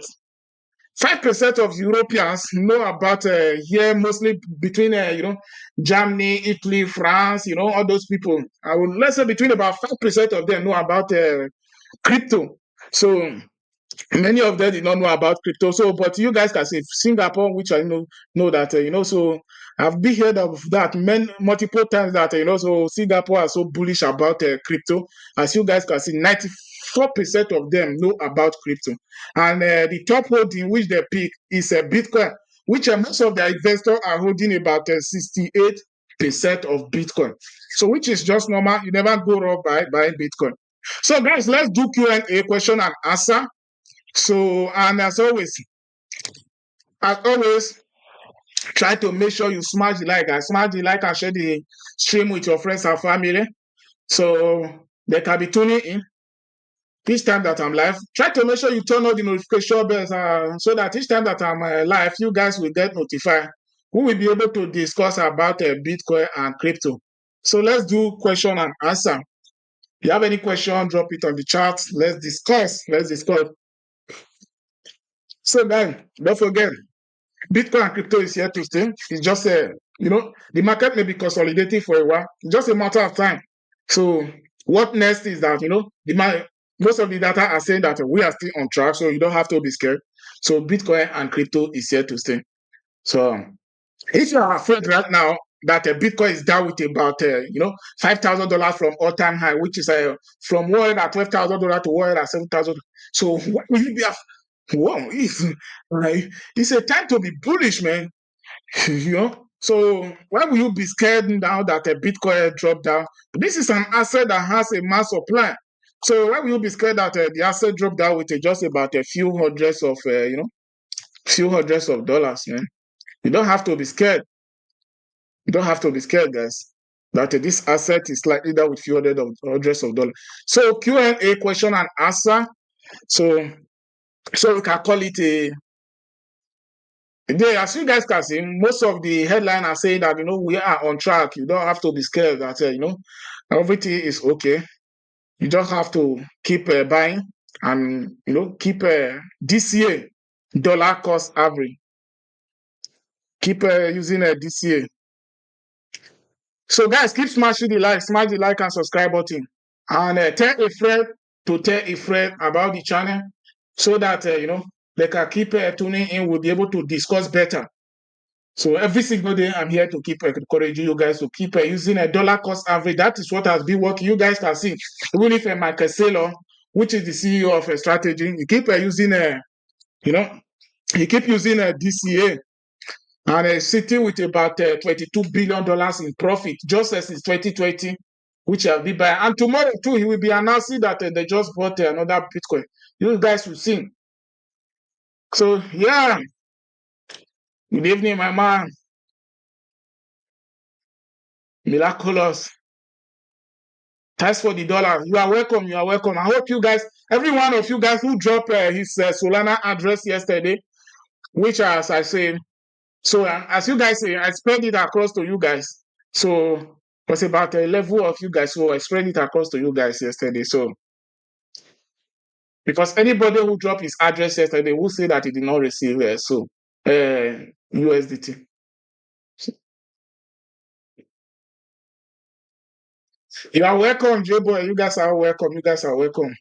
5% of Europeans know about here, mostly between Germany, Italy, France, all those people. Let's say between about 5% of them know about crypto. So many of them did not know about crypto. So, but you guys can say Singapore, which I know that so I've been heard of that multiple times that so Singapore are so bullish about crypto. As you guys can see, 94% of them know about crypto, and the top holding which they pick is Bitcoin, which most of the investors are holding about 68% of Bitcoin. So, which is just normal. You never go wrong by buying Bitcoin. So, guys, let's do Q&A, question and answer. So, and as always, try to make sure you smash the like. Smash the like and share the stream with your friends and family. So they can be tuning in each time that I'm live. Try to make sure you turn on the notification bells so that each time that I'm live, you guys will get notified. We will be able to discuss about Bitcoin and crypto. So let's do question and answer. If you have any question, drop it on the chat. Let's discuss. So guys, don't forget, Bitcoin and crypto is here to stay. It's just the market may be consolidating for a while. It's just a matter of time. So what next is that most of the data are saying that we are still on track, so you don't have to be scared. So Bitcoin and crypto is here to stay. So if you are afraid right now that Bitcoin is down with about $5,000 from all-time high, which is from $112,000 to $107,000. So what will you be afraid? Wow, it's a time to be bullish, man. So why will you be scared now that a Bitcoin dropped down? This is an asset that has a mass supply. So why will you be scared that the asset dropped down with just about a few hundreds of dollars, man? You don't have to be scared. You don't have to be scared, guys. That this asset is slightly down with few hundreds of dollars. So Q&A, question and answer. So we can call it a day. As you guys can see, most of the headlines are saying that we are on track. You don't have to be scared that everything is okay. You just have to keep buying. and keep DCA, dollar cost average. Keep using DCA. So guys, keep smashing the like, smash the like and subscribe button, and tell a friend to tell a friend about the channel, so that they can keep tuning in. We'll be able to discuss better. So every single day, I'm here to keep encouraging you guys to keep using a dollar cost average. That is what has been working. You guys can see, even if Michael Saylor, which is the CEO of strategy, you keep using you know, he keep using DCA, and sitting with about $22 billion in profit just as in 2020, which I'll be buying. And tomorrow too, he will be announcing that they just bought another Bitcoin. You guys will see. So yeah, good evening, my man. Miraculous. Thanks for the dollar. You are welcome. You are welcome. I hope you guys, every one of you guys who dropped his Solana address yesterday, which as I say, so as you guys say, I spread it across to you guys. So it was about a level of you guys. So I spread it across to you guys yesterday. So because anybody who dropped his address yesterday will say that he did not receive USDT. You are welcome, J-Boy. You guys are welcome. You guys are welcome.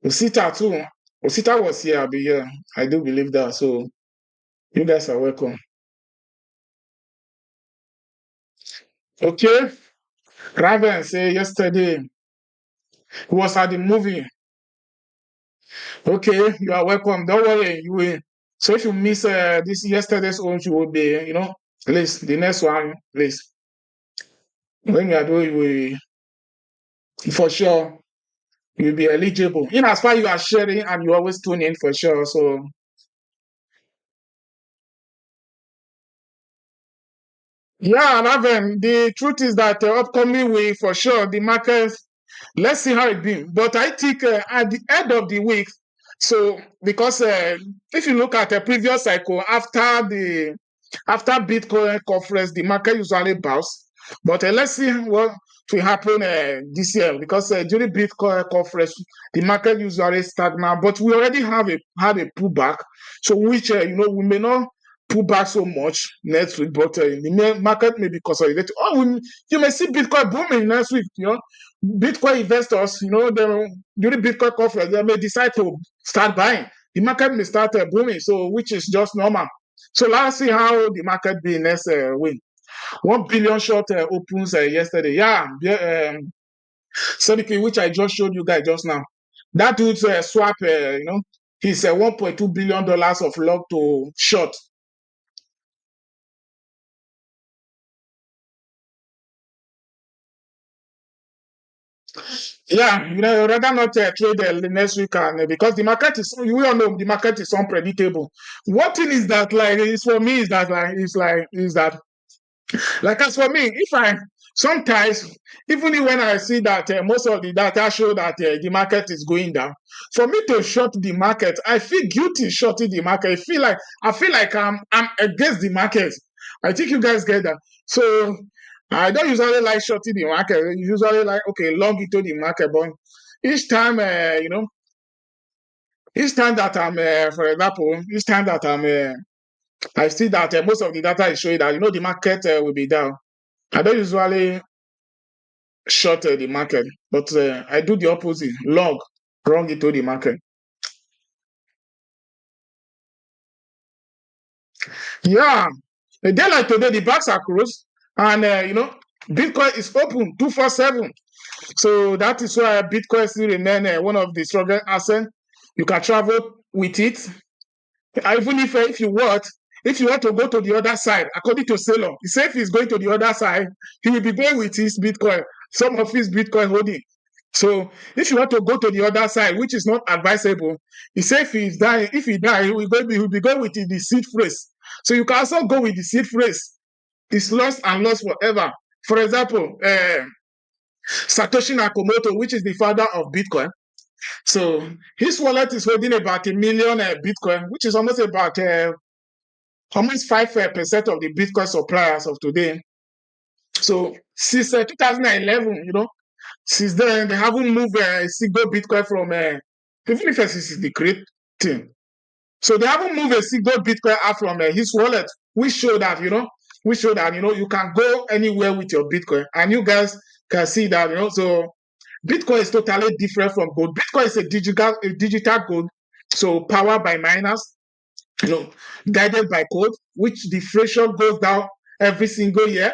Osita too. Osita was here. I'll be here. I do believe that. So you guys are welcome. Okay. Raven say yesterday he was at the movie. Okay, you are welcome. Don't worry, you will. So if you miss this yesterday's own, you will be, at least the next one, at least when you are doing, you will, for sure, you will be eligible. In as far you are sharing and you always tune in for sure. So yeah, Raven, the truth is that upcoming week for sure the market. Let's see how it be. But I think at the end of the week, so because if you look at the previous cycle after Bitcoin conference, the market usually bounce. But let's see what will happen this year, because during Bitcoin conference, the market usually stagnant. But we already had a pullback, so which we may not pull back so much next week, but the market may be consolidated. You may see Bitcoin booming next week. Bitcoin investors, during Bitcoin conference, they may decide to start buying. The market may start booming, so which is just normal. So let's see how the market be next week. 1 billion short opens yesterday. Yeah, Sadiki, which I just showed you guys just now. That dude's swap, he's $1.2 billion of log to short. Yeah, rather not trade next week, and because the market is, we all know the market is unpredictable. One thing is that, like, is for me is that like as for me, if I sometimes even when I see that most of the data show that the market is going down, for me to short the market, I feel guilty shorting the market. I feel like I'm against the market. I think you guys get that. So I don't usually like shorting the market. I usually like long into the market, but each time each time that I'm for example, each time that I see that most of the data is showing that the market will be down. I don't usually short the market, but I do the opposite, wrong into the market. Yeah, a day like today, the banks are closed, and Bitcoin is open 247. So that is why Bitcoin still remain one of the strongest assets. You can travel with it. Even if you want to go to the other side, according to Sailor, he said if he's going to the other side, he will be going with his Bitcoin, some of his Bitcoin holding. So if you want to go to the other side, which is not advisable, he said if he die, he will be going with the seed phrase. So you can also go with the seed phrase. It's lost and lost forever. For example, Satoshi Nakamoto, which is the father of Bitcoin. So his wallet is holding about 1 million Bitcoin, which is almost 5% of the Bitcoin suppliers of today. So since 2011, Since then, they haven't moved a single Bitcoin from, even if SEC is the great thing. So they haven't moved a single Bitcoin out from his wallet, which show that, you can go anywhere with your Bitcoin. And you guys can see that, so Bitcoin is totally different from gold. Bitcoin is a digital gold, so powered by miners, you know, guided by code, which the inflation goes down every single year.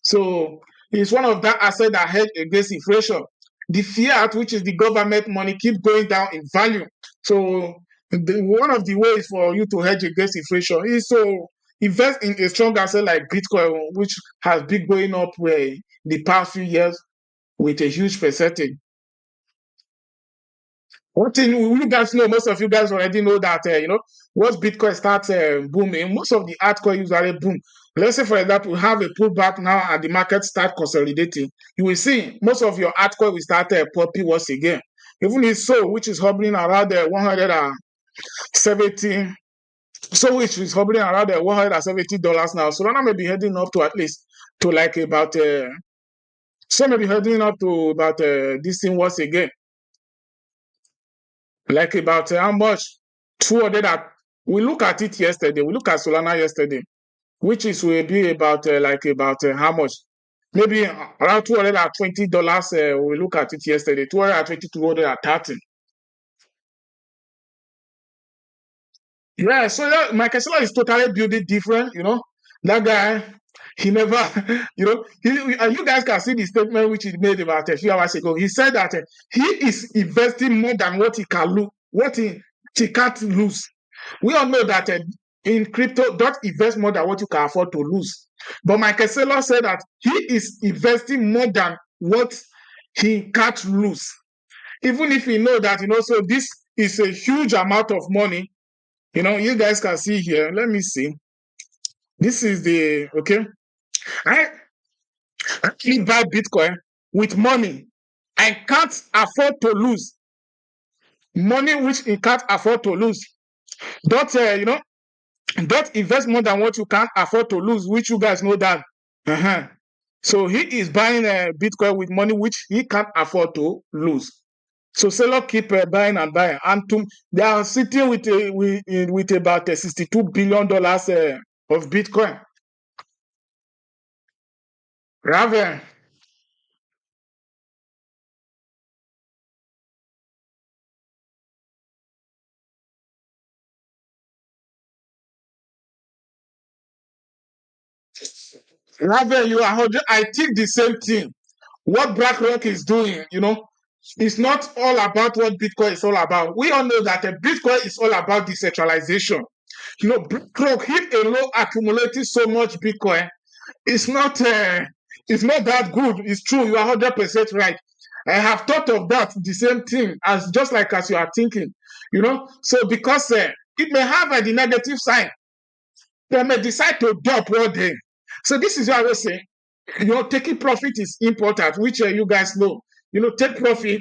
So it's one of that asset that hedge against inflation. The fiat, which is the government money, keep going down in value. So one of the ways for you to hedge against inflation is to invest in a strong asset like Bitcoin, which has been going up the past few years with a huge percentage. One thing you guys know, most of you guys already know that, once Bitcoin starts booming, most of the altcoin usually boom. Let's say, for example, we have a pullback now and the market start consolidating. You will see most of your altcoin will start popping once again. Even if so, which is hovering around 170, so which is hovering around $170 now. So now maybe heading up to at least to like about, so maybe heading up to about this thing once again. Like about how much? 200 at, we look at it yesterday. We look at Solana yesterday, which is will be about like about how much? Maybe around $220. We look at it yesterday, 220, 230. Yeah, so that Michael Saylor is totally building different, That guy, he never, and you guys can see the statement which he made about a few hours ago. He said that he is investing more than what he can lose, what he can't lose. We all know that in crypto, don't invest more than what you can afford to lose. But Michael Saylor said that he is investing more than what he can't lose. Even if he know that, so this is a huge amount of money. You guys can see here. Let me see. This is the, okay. I actually buy Bitcoin with money I can't afford to lose. Money which he can't afford to lose. Don't, don't invest more than what you can't afford to lose, which you guys know that. Uh-huh. So he is buying Bitcoin with money which he can't afford to lose. So seller keep buying and buying, and they are sitting with about $62 billion of Bitcoin. Raven, Raven, you are 100. I think the same thing. What BlackRock is doing, it's not all about what Bitcoin is all about. We all know that Bitcoin is all about decentralization. BlackRock hit a low accumulating so much Bitcoin. It's not it's not that good. It's true. You are 100% right. I have thought of that the same thing as just like as you are thinking. So because it may have the negative side, they may decide to drop one day. So this is what I was saying. Taking profit is important, which you guys know. Take profit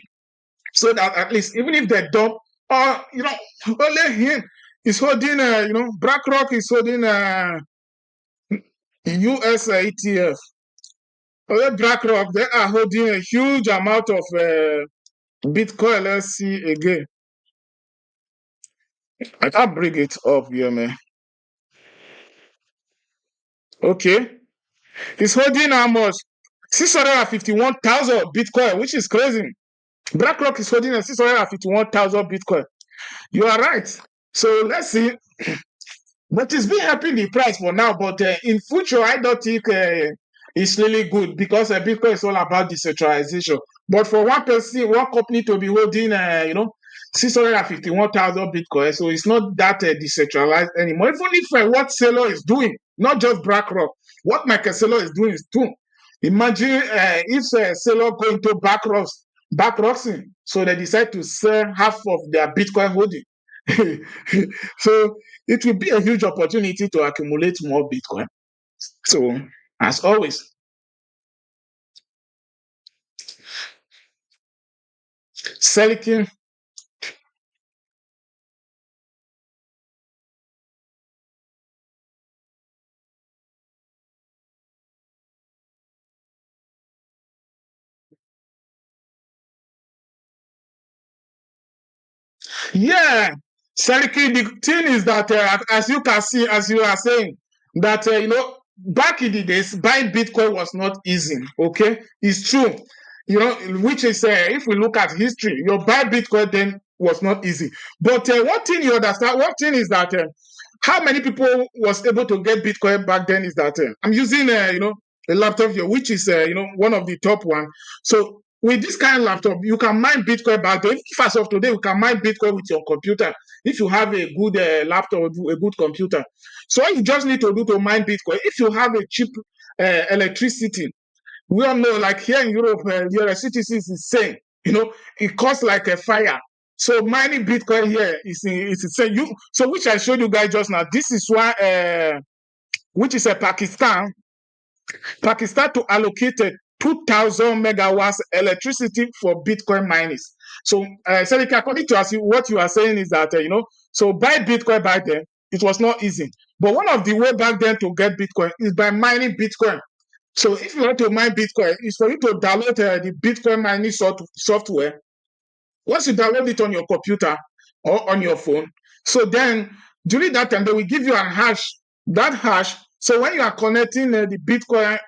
so that at least even if they dump, or only him is holding. BlackRock is holding US ETF. Only BlackRock, they are holding a huge amount of Bitcoin. Let's see again. I can't bring it up here, man. Okay, it's holding how much? 651,000 Bitcoin, which is crazy. BlackRock is holding a 651,000 Bitcoin. You are right. So let's see. But it's been helping the price for now. But in future, I don't think it's really good because Bitcoin is all about decentralization. But for one person, one company to be holding, 651,000 Bitcoin, so it's not that decentralized anymore. Even if what Saylor is doing, not just BlackRock, what Michael Saylor is doing is too. Imagine if Saylor go into backroxing, so they decide to sell half of their Bitcoin holding. So it will be a huge opportunity to accumulate more Bitcoin. So, as always, selling, Yeah, Seriki, the thing is that as you can see, as you are saying, that back in the days, buying Bitcoin was not easy. Okay, it's true. Which is if we look at history, your buy Bitcoin then was not easy. But one thing you understand, one thing is that how many people was able to get Bitcoin back then is that I'm using a laptop here, which is one of the top one. So with this kind of laptop, you can mine Bitcoin back then. If as of today, you can mine Bitcoin with your computer if you have a good laptop, a good computer. So all you just need to do to mine Bitcoin, if you have a cheap electricity, we all know, like here in Europe, the electricity is insane. It costs like a fire. So mining Bitcoin here is insane. So which I showed you guys just now. This is why, which is a Pakistan to allocate 2,000 megawatts electricity for Bitcoin miners. So, Selika, according to us, what you are saying is that, so buy Bitcoin back then, it was not easy. But one of the way back then to get Bitcoin is by mining Bitcoin. So if you want to mine Bitcoin, it's for you to download the Bitcoin mining software. Once you download it on your computer or on your phone, so then during that time, they will give you an hash. That hash, so when you are connecting the Bitcoin,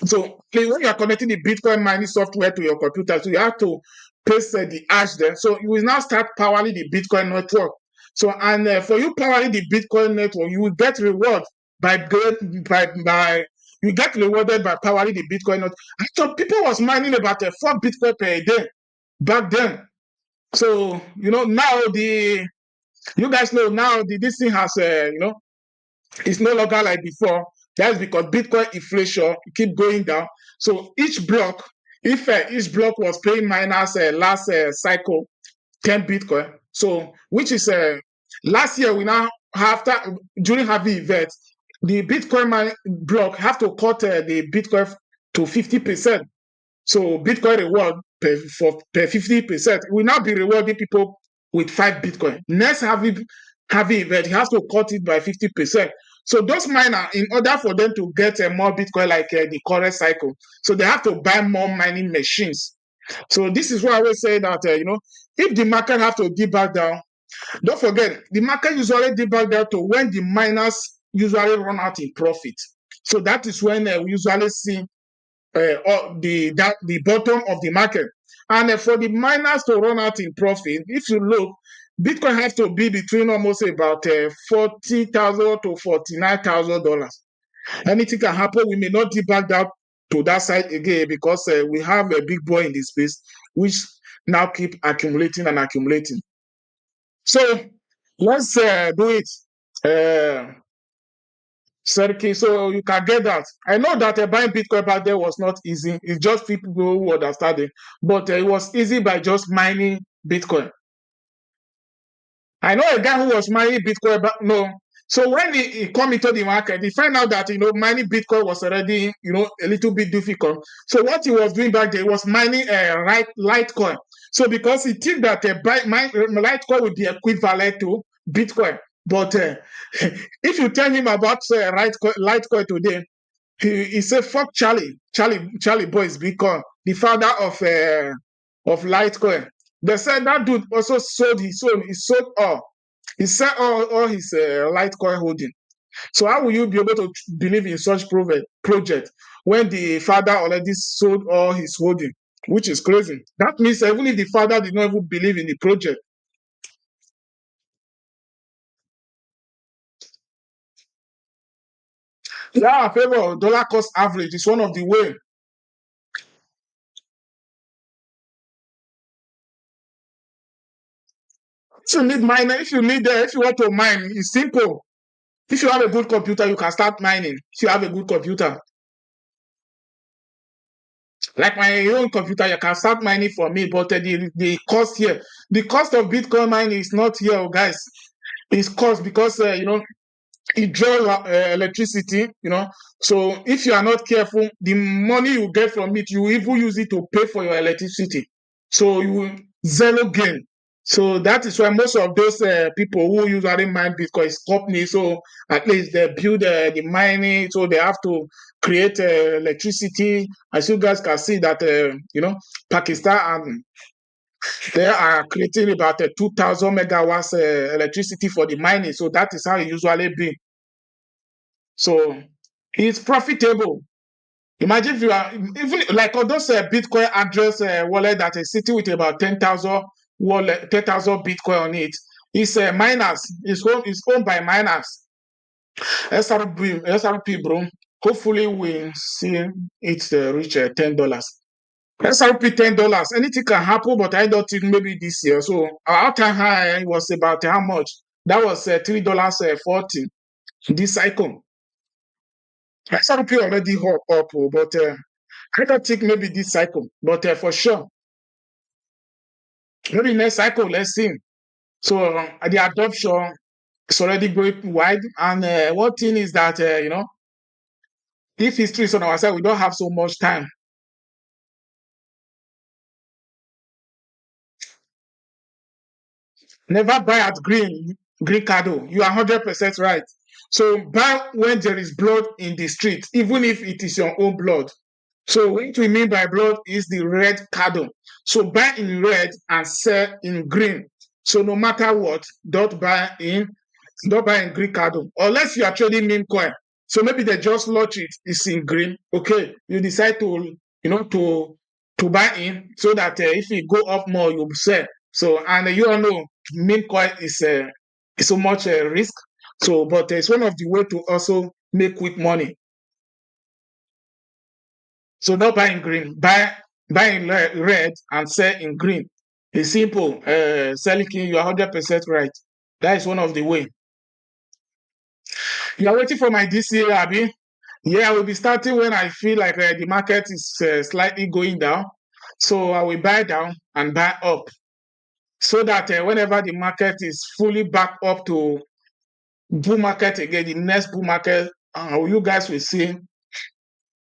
so when you are connecting the Bitcoin mining software to your computer, so you have to paste the hash there. So you will now start powering the Bitcoin network. So and for you powering the Bitcoin network, you will get reward by you get rewarded by powering the Bitcoin network. I thought people was mining about 4 Bitcoin per day back then. So now the you guys know now this thing has it's no longer like before. That's because Bitcoin inflation keep going down. So each block, if each block was paying minus last cycle 10 Bitcoin, so which is last year we now after during heavy events, the Bitcoin block have to cut the Bitcoin to 50%. So Bitcoin reward per 50%. We now be rewarding people with 5 Bitcoin. Next heavy event, you have to cut it by 50%. So those miners, in order for them to get more Bitcoin like the current cycle, so they have to buy more mining machines. So this is why I always say that if the market have to dip back down, don't forget the market usually dip back down to when the miners usually run out in profit. So that is when we usually see the bottom of the market. And for the miners to run out in profit, if you look, Bitcoin has to be between almost about $40,000 to $49,000. Anything can happen. We may not dip back down to that side again because we have a big boy in this space, which now keep accumulating and accumulating. So let's do it. Uh, Seriki, so you can get that. I know that buying Bitcoin back then was not easy. It's just people who understand it. But it was easy by just mining Bitcoin. I know a guy who was mining Bitcoin, but no. So when he come into the market, he found out that mining Bitcoin was already a little bit difficult. So what he was doing back there was mining Litecoin. So because he think that Litecoin would be equivalent to Bitcoin, but if you tell him about Litecoin today, he said, "Fuck Charlie boy is Bitcoin, the founder of Litecoin." They said that dude also sold his own. He sold all. He sold all his Litecoin holding. So how will you be able to believe in such project when the father already sold all his holding, which is crazy? That means even if the father did not even believe in the project, yeah, I favor of dollar cost average is one of the way. If you need miner, if you want to mine, it's simple. If you have a good computer, you can start mining. If you have a good computer, like my own computer, you can start mining for me. But the cost here, the cost of Bitcoin mining is not here, oh, guys. It's cost because it draws electricity. So if you are not careful, the money you get from it, you even use it to pay for your electricity. So you will zero gain. So that is why most of those people who usually mine Bitcoin is companies. So at least they build the mining, so they have to create electricity. As you guys can see that Pakistan They are creating about 2,000 megawatts electricity for the mining. So that is how it usually be. So it's profitable. Imagine if you are even like on those Bitcoin address wallet that is sitting with about 10,000 wallet, 10,000 Bitcoin on it. It's miners. It's owned by miners. SRP, bro. Hopefully we see it reach $10. SRP $10. Anything can happen, but I don't think maybe this year. So our all-time high was about how much? That was $3.40 this cycle. SRP already up, but I don't think maybe this cycle. But for sure, maybe next cycle, let's see. So the adoption is already going wide. And one thing is that, if history is on our side, we don't have so much time. Never buy at green cardle. You are 100% right. So buy when there is blood in the street, even if it is your own blood. So what we mean by blood is the red cardle. So buy in red and sell in green. So no matter what, don't buy in green cardle. Unless you are trading meme coin. So maybe they just launch it's in green. Okay, you decide to buy in so that if it go up more, you sell. So and you all know meme coin is so much risk. So but it's one of the way to also make quick money. So not buy in green, buy in red and sell in green. It's simple. Selikin, you are 100% right. That is one of the way. You are waiting for my DCA, Abby. Yeah, I will be starting when I feel like the market is slightly going down. So I will buy down and buy up so that whenever the market is fully back up to bull market again, the next bull market, you guys will see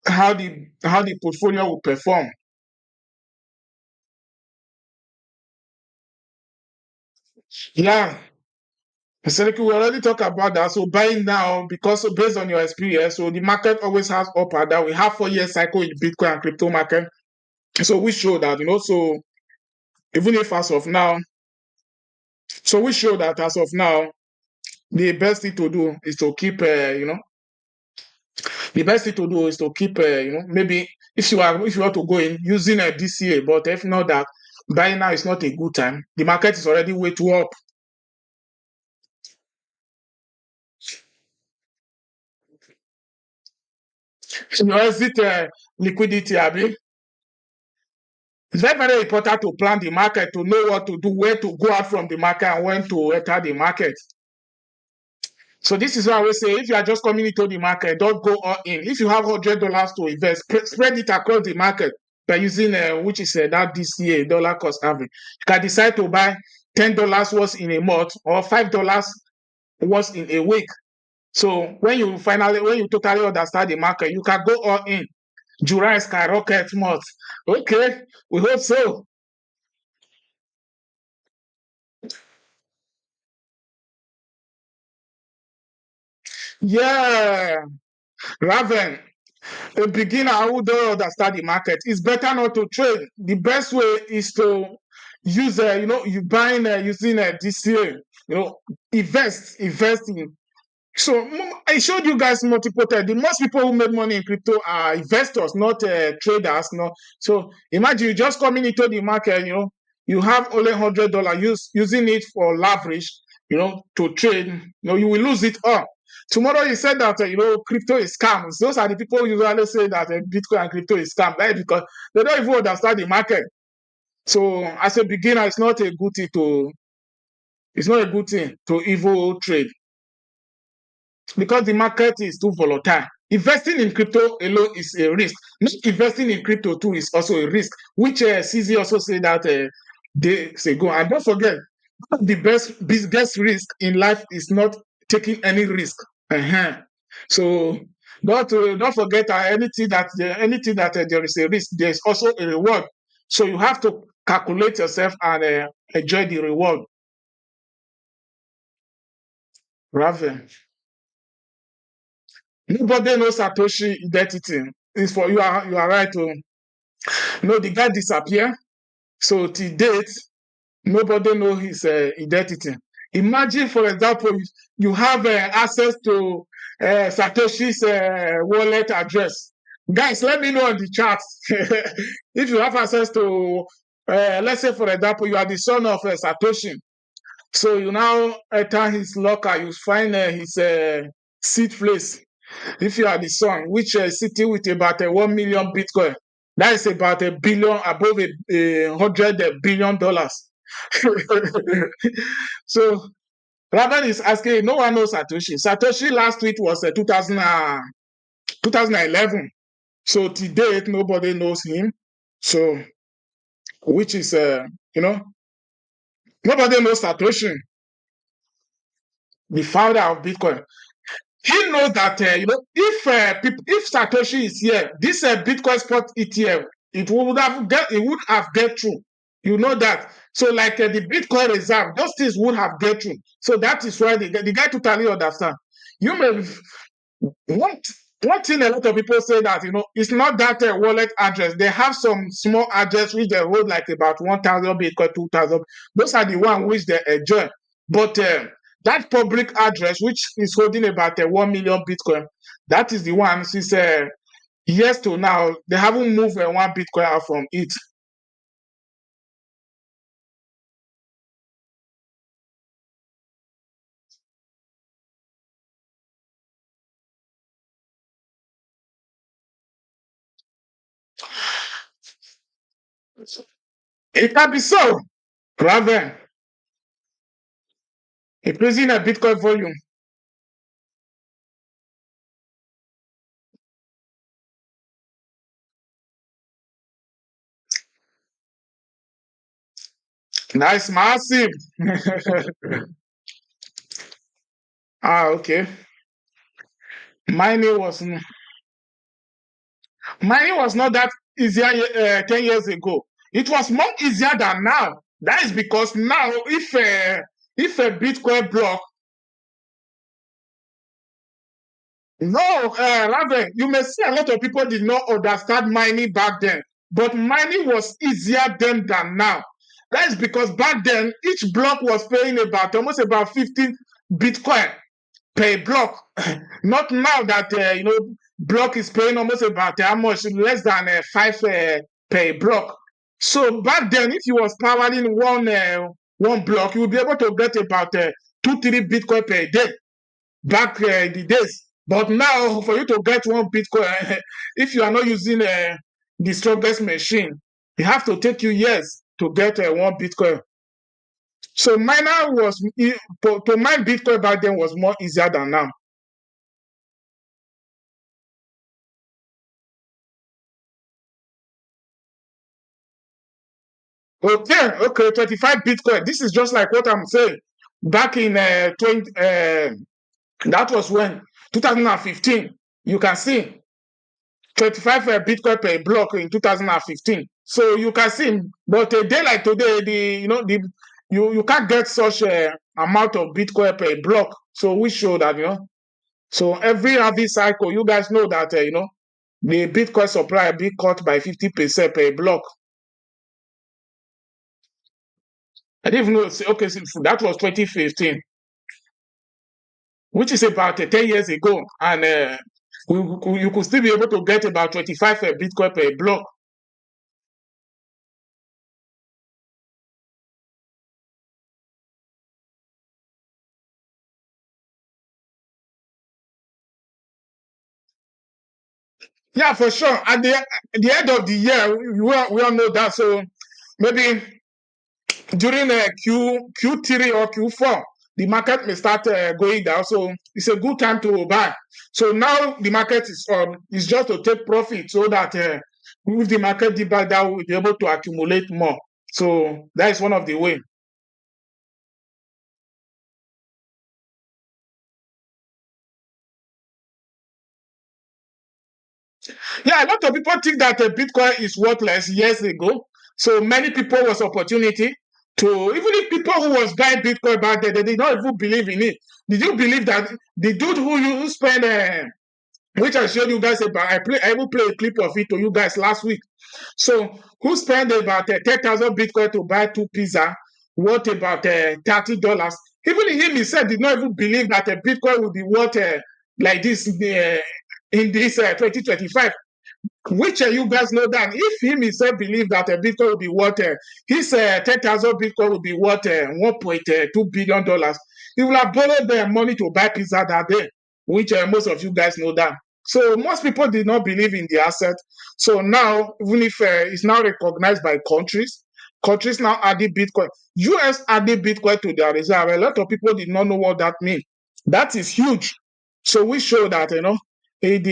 how the portfolio will perform. Yeah, Seleki, we already talked about that. So buying now, because based on your experience, so the market always has up and down. We have 4 year cycle in Bitcoin and crypto market. So we show that, so even if as of now, so we show that as of now, the best thing to do is to keep, the best thing to do is to keep, maybe if you want to go in using a DCA, but if not that, buying now is not a good time. The market is already way too up. So your exit liquidity, Abi. It's very, very important to plan the market, to know what to do, where to go out from the market, and when to enter the market. So this is why I always say, if you are just coming into the market, don't go all in. If you have $100 to invest, spread it across the market by using which is that DCA dollar cost average. You can decide to buy $10 worth in a month or $5 worth in a week. So when you totally understand the market, you can go all in. July skyrocket month. Okay, we hope so. Yeah, Raven, a beginner who don't understand the market, it's better not to trade. The best way is to use, you buying using a DCA, invest in. So I showed you guys multiple times. The most people who make money in crypto are investors, not traders. No, so imagine you just coming into the market. You have only $100 using it for leverage. To trade. You will lose it all. Tomorrow you said that crypto is scams. Those are the people who usually say that Bitcoin and crypto is scam, right? Because they don't even understand the market. So as a beginner, it's not a good thing to evil trade because the market is too volatile. Investing in crypto alone is a risk. Not investing in crypto too is also a risk, which CZ also said that days ago. And don't forget, the biggest risk in life is not taking any risk. Uh-huh. So don't forget anything that there is a risk, there is also a reward. So you have to calculate yourself and enjoy the reward. Rather, nobody knows Satoshi identity. It's for you are right to the guy disappear. So to date, Nobody know his identity. Imagine, for example, you have access to Satoshi's wallet address. Guys, let me know on the chat if you have access to, let's say, for example, you are the son of Satoshi. So you now enter his locker, you find his seat place. If you are the son, which city with about 1 million Bitcoin, that is about a billion, above $100 billion. So Raven is asking, no one knows Satoshi. Satoshi last tweet was 2011. So to date, nobody knows him. So, which is, nobody knows Satoshi, the founder of Bitcoin. He knows that, if Satoshi is here, this Bitcoin spot ETF, it would have get through. You know that. So like the Bitcoin reserve, those things would have get through. So that is why the guy totally understand. You may one one thing a lot of people say that it's not that wallet address. They have some small address which they hold like about 1,000 Bitcoin, 2,000. Those are the one which they enjoy. But that public address which is holding about 1 million Bitcoin, that is the one since years to now they haven't moved 1 Bitcoin out from it. It can be so. Rather, increasing a Bitcoin volume. Nice, massive. Okay. Mining was Mining was not that easier 10 years ago. It was more easier than now. That is because now, if a Bitcoin block, no, Raven, you may see a lot of people did not understand mining back then, but mining was easier then than now. That is because back then, each block was paying almost about 15 Bitcoin per block. Not now that block is paying almost about how much less than 5 per block. So back then, if you was powering one block, you would be able to get about 2 3 Bitcoin per day back in the days. But now, for you to get 1 Bitcoin, if you are not using the strongest machine, it have to take you years to get 1 Bitcoin. So to mine Bitcoin back then was more easier than now. Okay, 25 Bitcoin. This is just like what I'm saying. Back in 20, that was when 2015. You can see 25 Bitcoin per block in 2015. So you can see, but a day like today, you can't get such amount of Bitcoin per block. So we show that So every cycle, you guys know that the Bitcoin supply be cut by 50% per block. I didn't even know. Okay, so that was 2015, which is about 10 years ago, and you could still be able to get about 25 Bitcoin per block. Yeah, for sure. At the end of the year, we all know that. So maybe during Q3 or Q4, the market may start going down. So it's a good time to buy. So now the market is just to take profit so that if the market dip back down, we'll be able to accumulate more. So that is one of the way. Yeah, a lot of people think that Bitcoin is worthless years ago. So many people was opportunity to, even if people who was buying Bitcoin back then, they did not even believe in it. Did you believe that the dude who you spent, which I showed you guys about, I even play a clip of it to you guys last week. So who spent about 10,000 Bitcoin to buy 2 pizza? worth about $30. Even him himself did not even believe that a Bitcoin would be worth like this in this 2025. Which you guys know that if him himself believed that a Bitcoin will be worth his 10,000 Bitcoin will be worth $1.2 billion, he will have borrowed their money to buy pizza that day, which most of you guys know that. So most people did not believe in the asset. So now, even if it's now recognized by countries now added Bitcoin. US added Bitcoin to their reserve. A lot of people did not know what that means. That is huge. So we show that, in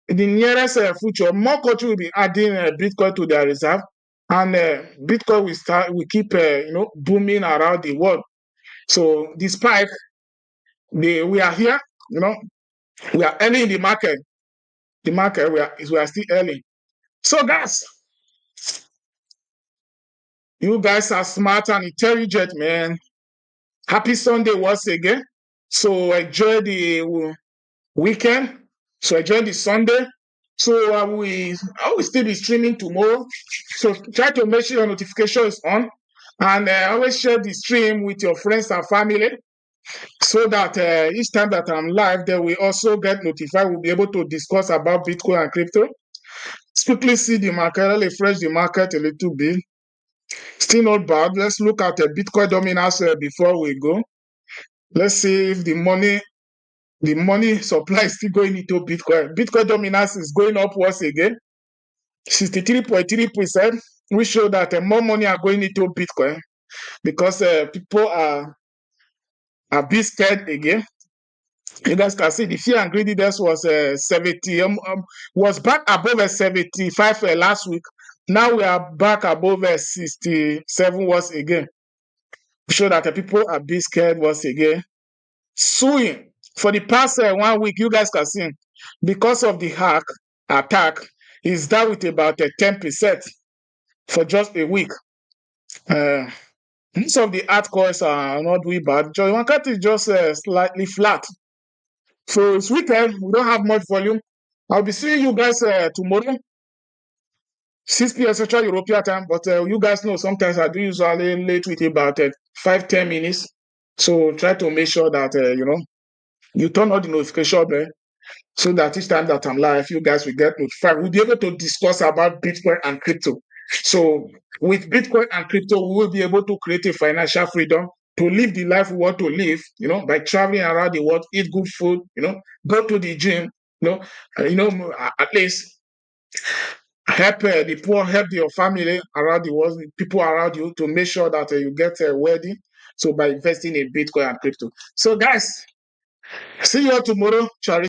the nearest future, more countries will be adding Bitcoin to their reserve, and Bitcoin will keep booming around the world. So despite we are here, we are early in the market. The market we are still early. So guys, you guys are smart and intelligent, man. Happy Sunday once again. So enjoy the weekend. So enjoy the Sunday. So I will still be streaming tomorrow. So try to make sure your notification is on, and always share the stream with your friends and family, so that each time that I'm live, they will also get notified. We'll be able to discuss about Bitcoin and crypto. Let's quickly see the market. I'll refresh the market a little bit. Still not bad. Let's look at the Bitcoin dominance before we go. Let's see if the money supply is still going into Bitcoin. Bitcoin dominance is going up once again, 63.3%. We show that more money are going into Bitcoin because people are being scared again. You guys can see the fear and greediness was 70, was back above 75 last week. Now we are back above 67 once again. We show that people are being scared once again. Suing for the past 1 week, you guys can see, because of the attack, is down with about 10% for just a week. Most of the altcoins are not doing bad. Joy market is just slightly flat. So it's weekend. We don't have much volume. I'll be seeing you guys tomorrow, 6 p.m. Central European time. But you guys know sometimes I do usually late with about 5-10 minutes. So try to make sure that you turn on the notification bell, so that each time that I'm live, you guys will get notified. We'll be able to discuss about Bitcoin and crypto. So with Bitcoin and crypto, we will be able to create a financial freedom to live the life we want to live, by traveling around the world, eat good food, go to the gym, at least help the poor, help your family around the world, people around you, to make sure that you get wealthy. So by investing in Bitcoin and crypto. So guys, see you all tomorrow. Chalisco.